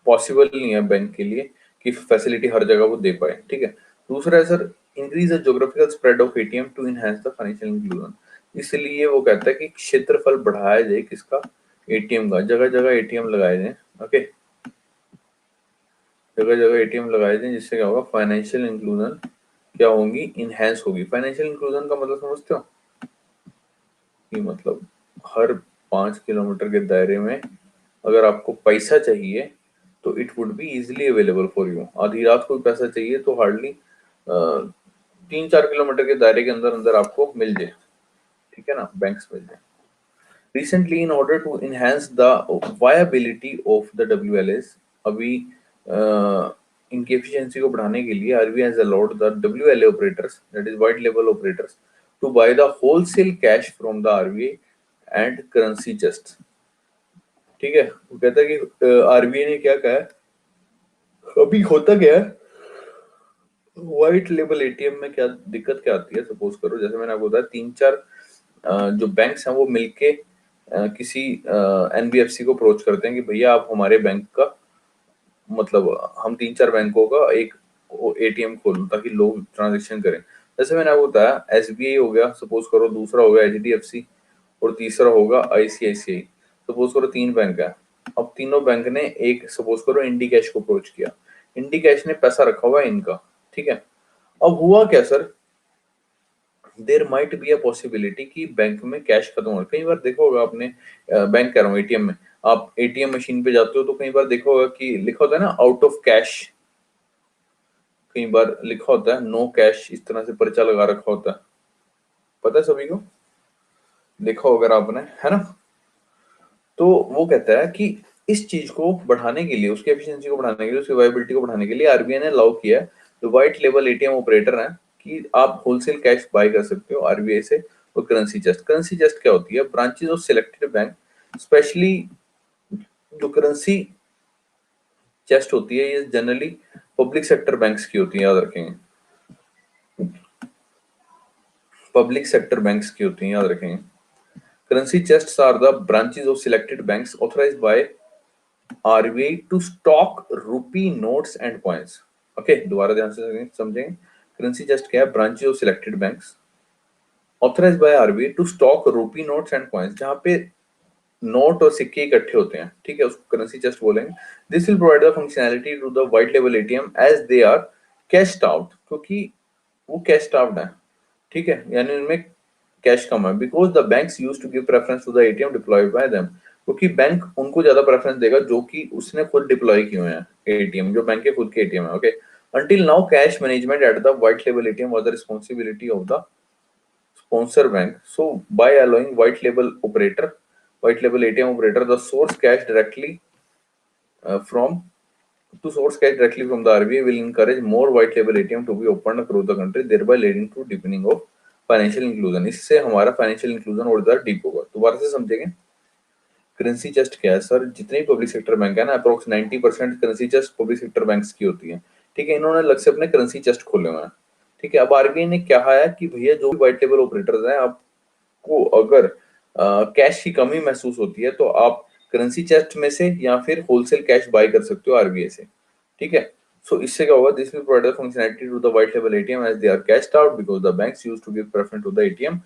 पॉसिबल नहीं है बैंक के लिए कि फैसिलिटी हर जगह वो दे पाए। ठीक है, दूसरा है sir, increase the geographical spread of ATM to enhance the financial inclusion. इसलिए वो कहता है कि क्षेत्रफल बढ़ाया जाए किसका? एटीएम का, जगह जगह एटीएम लगाए जाए। ओके, जगह जगह एटीएम लगाए जाए जिससे क्या होगा? फाइनेंशियल इंक्लूजन क्या होगी? इनहैंस होगी। फाइनेंशियल इंक्लूजन का मतलब समझते हो कि मतलब हर 5 किलोमीटर के दायरे में अगर आपको पैसा चाहिए तो it would be easily available for you. आधी रात को पैसा चाहिए तो हार्डली 3-4 किलोमीटर के दायरे के अंदर अंदर आपको मिल जाए। ठीक है ना, बैंक्स मिल जाए। Recently in order to enhance the viability of the WLAs, अभी इनकी एफिशिएंसी को बढ़ाने के लिए RBI has allowed the WLA operators, that is white label operators, to buy the wholesale cash from the RBI and currency chest. ठीक है, वो कहता है कि आरबीआई ने क्या कहा है, अभी होता क्या है, व्हाइट लेबल एटीएम में क्या दिक्कत क्या आती है, सपोज करो जैसे मैंने आपको बताया 3-4 जो बैंक्स हैं वो मिलके किसी एनबीएफसी को अप्रोच करते हैं कि भैया आप हमारे बैंक का, मतलब हम 3-4 बैंकों का एक एटीएम खोलो ताकि लोग ट्रांजेक्शन करें। जैसे मैंने आपको बताया एसबीआई हो गया, सपोज करो दूसरा हो गया एचडीएफसी और तीसरा होगा आईसीआईसीआई। सपोज करो 3 बैंक है, अब तीनों बैंक ने एक सपोज करो इंडी कैश को अप्रोच किया, इंडी कैश ने पैसा रखा हुआ है इनका, ठीक है। अब हुआ क्या sir, there might be a possibility कि बैंक में कैश खत्म हो, कई बार देखा होगा आपने, बैंक कह रहा हूँ एटीएम में, आप एटीएम मशीन पे जाते हो तो कई बार देखा होगा कि लिखा होता है ना आउट ऑफ कैश, कई बार लिखा होता है नो कैश, इस तरह से पर्चा लगा रखा होता है, पता है सभी को, देखा होगा अगर आपने, है ना। तो वो कहता है कि इस चीज को बढ़ाने के लिए, उसकी एफिशिएंसी को बढ़ाने के लिए, उसकी वायबिलिटी को बढ़ाने के लिए आरबीआई ने अलाउ किया है जो व्हाइट लेबल एटीएम ऑपरेटर है कि आप होलसेल कैश बाय कर सकते हो आरबीआई से। और करेंसी चेस्ट क्या होती है, branches of selected bank, specially जो करेंसी चेस्ट होती है ये जनरली पब्लिक सेक्टर बैंक्स की होती है, याद रखेंगे, पब्लिक सेक्टर बैंक्स की होती है, याद रखेंगे। Currency chests are the branches of selected banks authorized by RBI to stock rupee notes and coins. Okay, दोबारा ध्यान से समझेंगे, करेंसी चेस्ट क्या है, branches of selected banks authorized by RBI to stock rupee notes and coins, जहां पे note और सिक्के इकट्ठे होते हैं, ठीक है, उसको करेंसी चेस्ट बोलेंगे। This will provide the functionality to the white label ATM as they are cashed out, क्योंकि वो कैश्ड आउट है, ठीक है, यानी उनमें कैश कम है। Because the banks used to give preference to the ATM deployed by them, क्योंकि बैंक उनको ज्यादा प्रेफरेंस देगा जो कि उसने खुद डिप्लॉय किए हुए हैं एटीएम, जो बैंक के खुद के एटीएम है। Okay, until now cash management at the white label ATM was the responsibility of the sponsor bank. So by allowing white label ATM operator the source cash directly from to source cash directly from the RBI will encourage more white label ATM to be opened across the country, thereby leading to deepening of financial inclusion. इससे हमारा financial inclusion और ज्यादा deep होगा। दोबारा से समझेंगे, currency chest क्या है सर, जितने भी पब्लिक सेक्टर बैंक है ना, approx 90% currency chest public sector banks की होती है, ठीक है। इन्होंने अलग से अपने करेंसी चेस्ट खोले हुए हैं, ठीक है। अब आरबीआई ने क्या है कि भैया जो भी व्हाइट लेबल ऑपरेटर्स हैं, आपको अगर कैश की कमी महसूस होती है तो आप करेंसी चेस्ट में से या फिर होलसेल कैश बाय कर सकते हो आरबीआई से, ठीक है। सो इससे क्या होगा, this will provide the functionality to the white label ATM as they are cashed out because the banks used to give preference to the ATM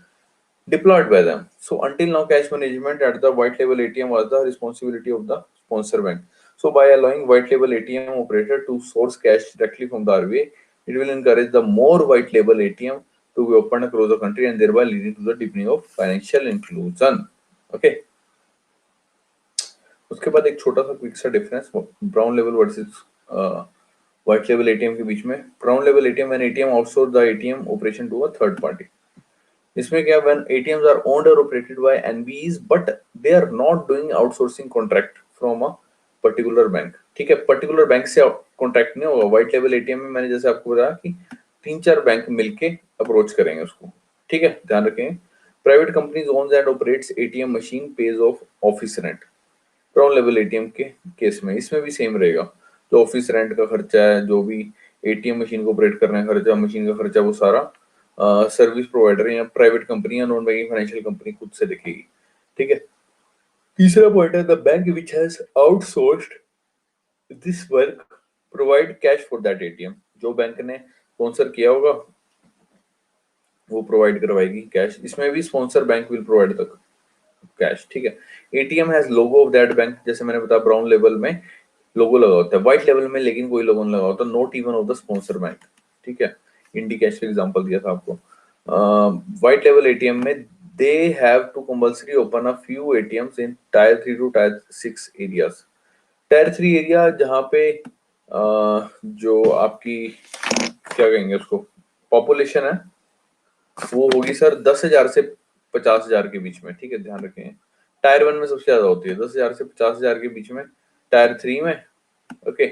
deployed by them. So until now, cash management at the white label ATM was the responsibility of the sponsor bank. So by allowing white label ATM operator to source cash directly from the RBI, it will encourage the more white label ATM to be opened across the country and thereby leading to the deepening of financial inclusion. Okay. उसके बाद एक छोटा सा quick सा difference brown level versus white level ATM के बीच में। Brown level ATM and ATM outsource the ATM operation to a third party. इसमें क्या, when ATMs are owned or operated by NBEs but they are not doing outsourcing contract from a particular bank, ठीक है, particular bank से contract नहीं होगा। White level ATM में मैंने जैसे आपको बताया कि 3-4 बैंक मिलके अप्रोच करेंगे उसको, ठीक है, ध्यान रखें। Private companies owns and operates ATM machine page of office rent. Brown level ATM के केस में इसमें भी सेम रहेगा, जो ऑफिस रेंट का खर्चा है, जो भी एटीएम मशीन को ऑपरेट करने का खर्चा, मशीन का खर्चा, वो सारा सर्विस प्रोवाइडर या प्राइवेट कंपनी या नॉन बैंकिंग फाइनेंशियल कंपनी खुद से देखेगी, ठीक है। तीसरा पॉइंट है the bank which has outsourced this work provide cash for that ATM. जो बैंक ने स्पॉन्सर किया होगा वो प्रोवाइड करवाएगी कैश। इसमें भी sponsor bank will provide the cash, ठीक है। ATM has logo of that bank, जैसे मैंने बताया ब्राउन लेवल में लोगो लगा होता है, व्हाइट लेवल में लेकिन कोई लोगो नहीं लगा होता, not even of the sponsor bank, ठीक है। इंडी कैश का एग्जांपल दिया था आपको। व्हाइट लेवल एटीएम में they have to compulsory open a few ATMs in tier 3 to tier 6 areas. Tier 3 area जहां पे जो आपकी क्या कहेंगे उसको पॉपुलेशन है वो होगी सर 10,000 से 50,000 के बीच में, ठीक है, ध्यान रखें। टायर 1 में सबसे ज्यादा होती है 10,000 से 50,000 के बीच में, टायर 3 में, ओके,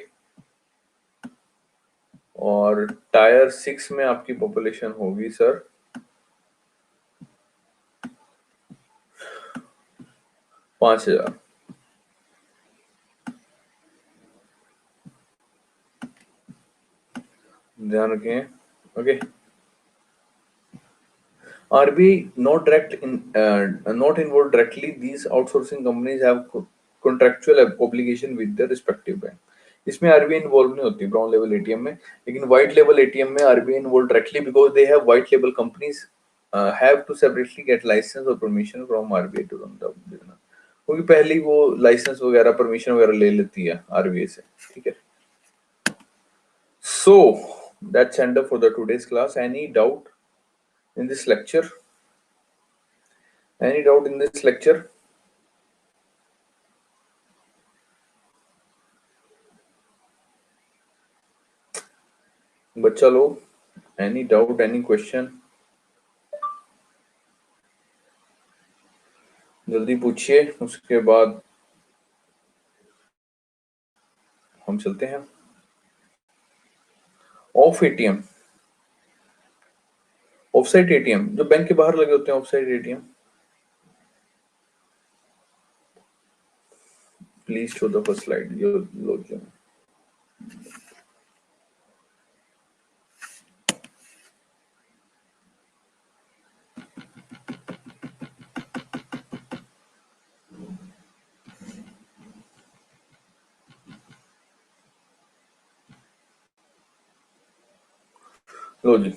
और टायर 6 में आपकी पॉपुलेशन होगी सर 5,000। ध्यान रखें। Okay. RBI not involved directly. These outsourcing companies have contractual obligation with their respective bank. इसमें RBI इन्वॉल्व नहीं होती ब्राउन लेवल एटीएम में, लेकिन व्हाइट लेवल एटीएम में RBI involve directly because they have white level companies have to separately get license or permission from RBI to run the business, क्योंकि पहले वो licence वगैरह permission वगैरह ले लेती है RBI से, ठीक है। So that's end up for the today's class. Any doubt in this lecture? Any doubt in this lecture? बच्चा लोग, एनी डाउट, एनी क्वेश्चन, जल्दी पूछिए, उसके बाद हम चलते हैं। Off ATM, off site ATM जो बैंक के बाहर लगे होते हैं, off site ATM. Please show the first slide. यो लो लो जी।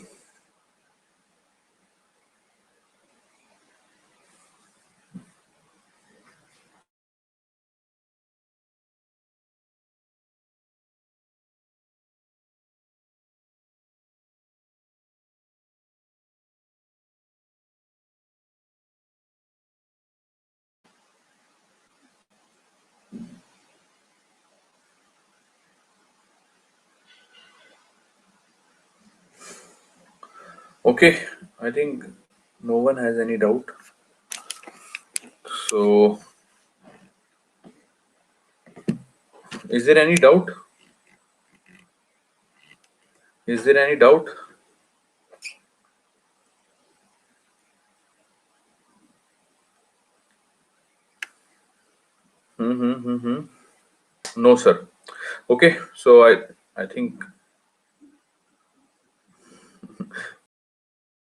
Okay, I think no one has any doubt. So, is there any doubt? Is there any doubt? No, sir. Okay, so I think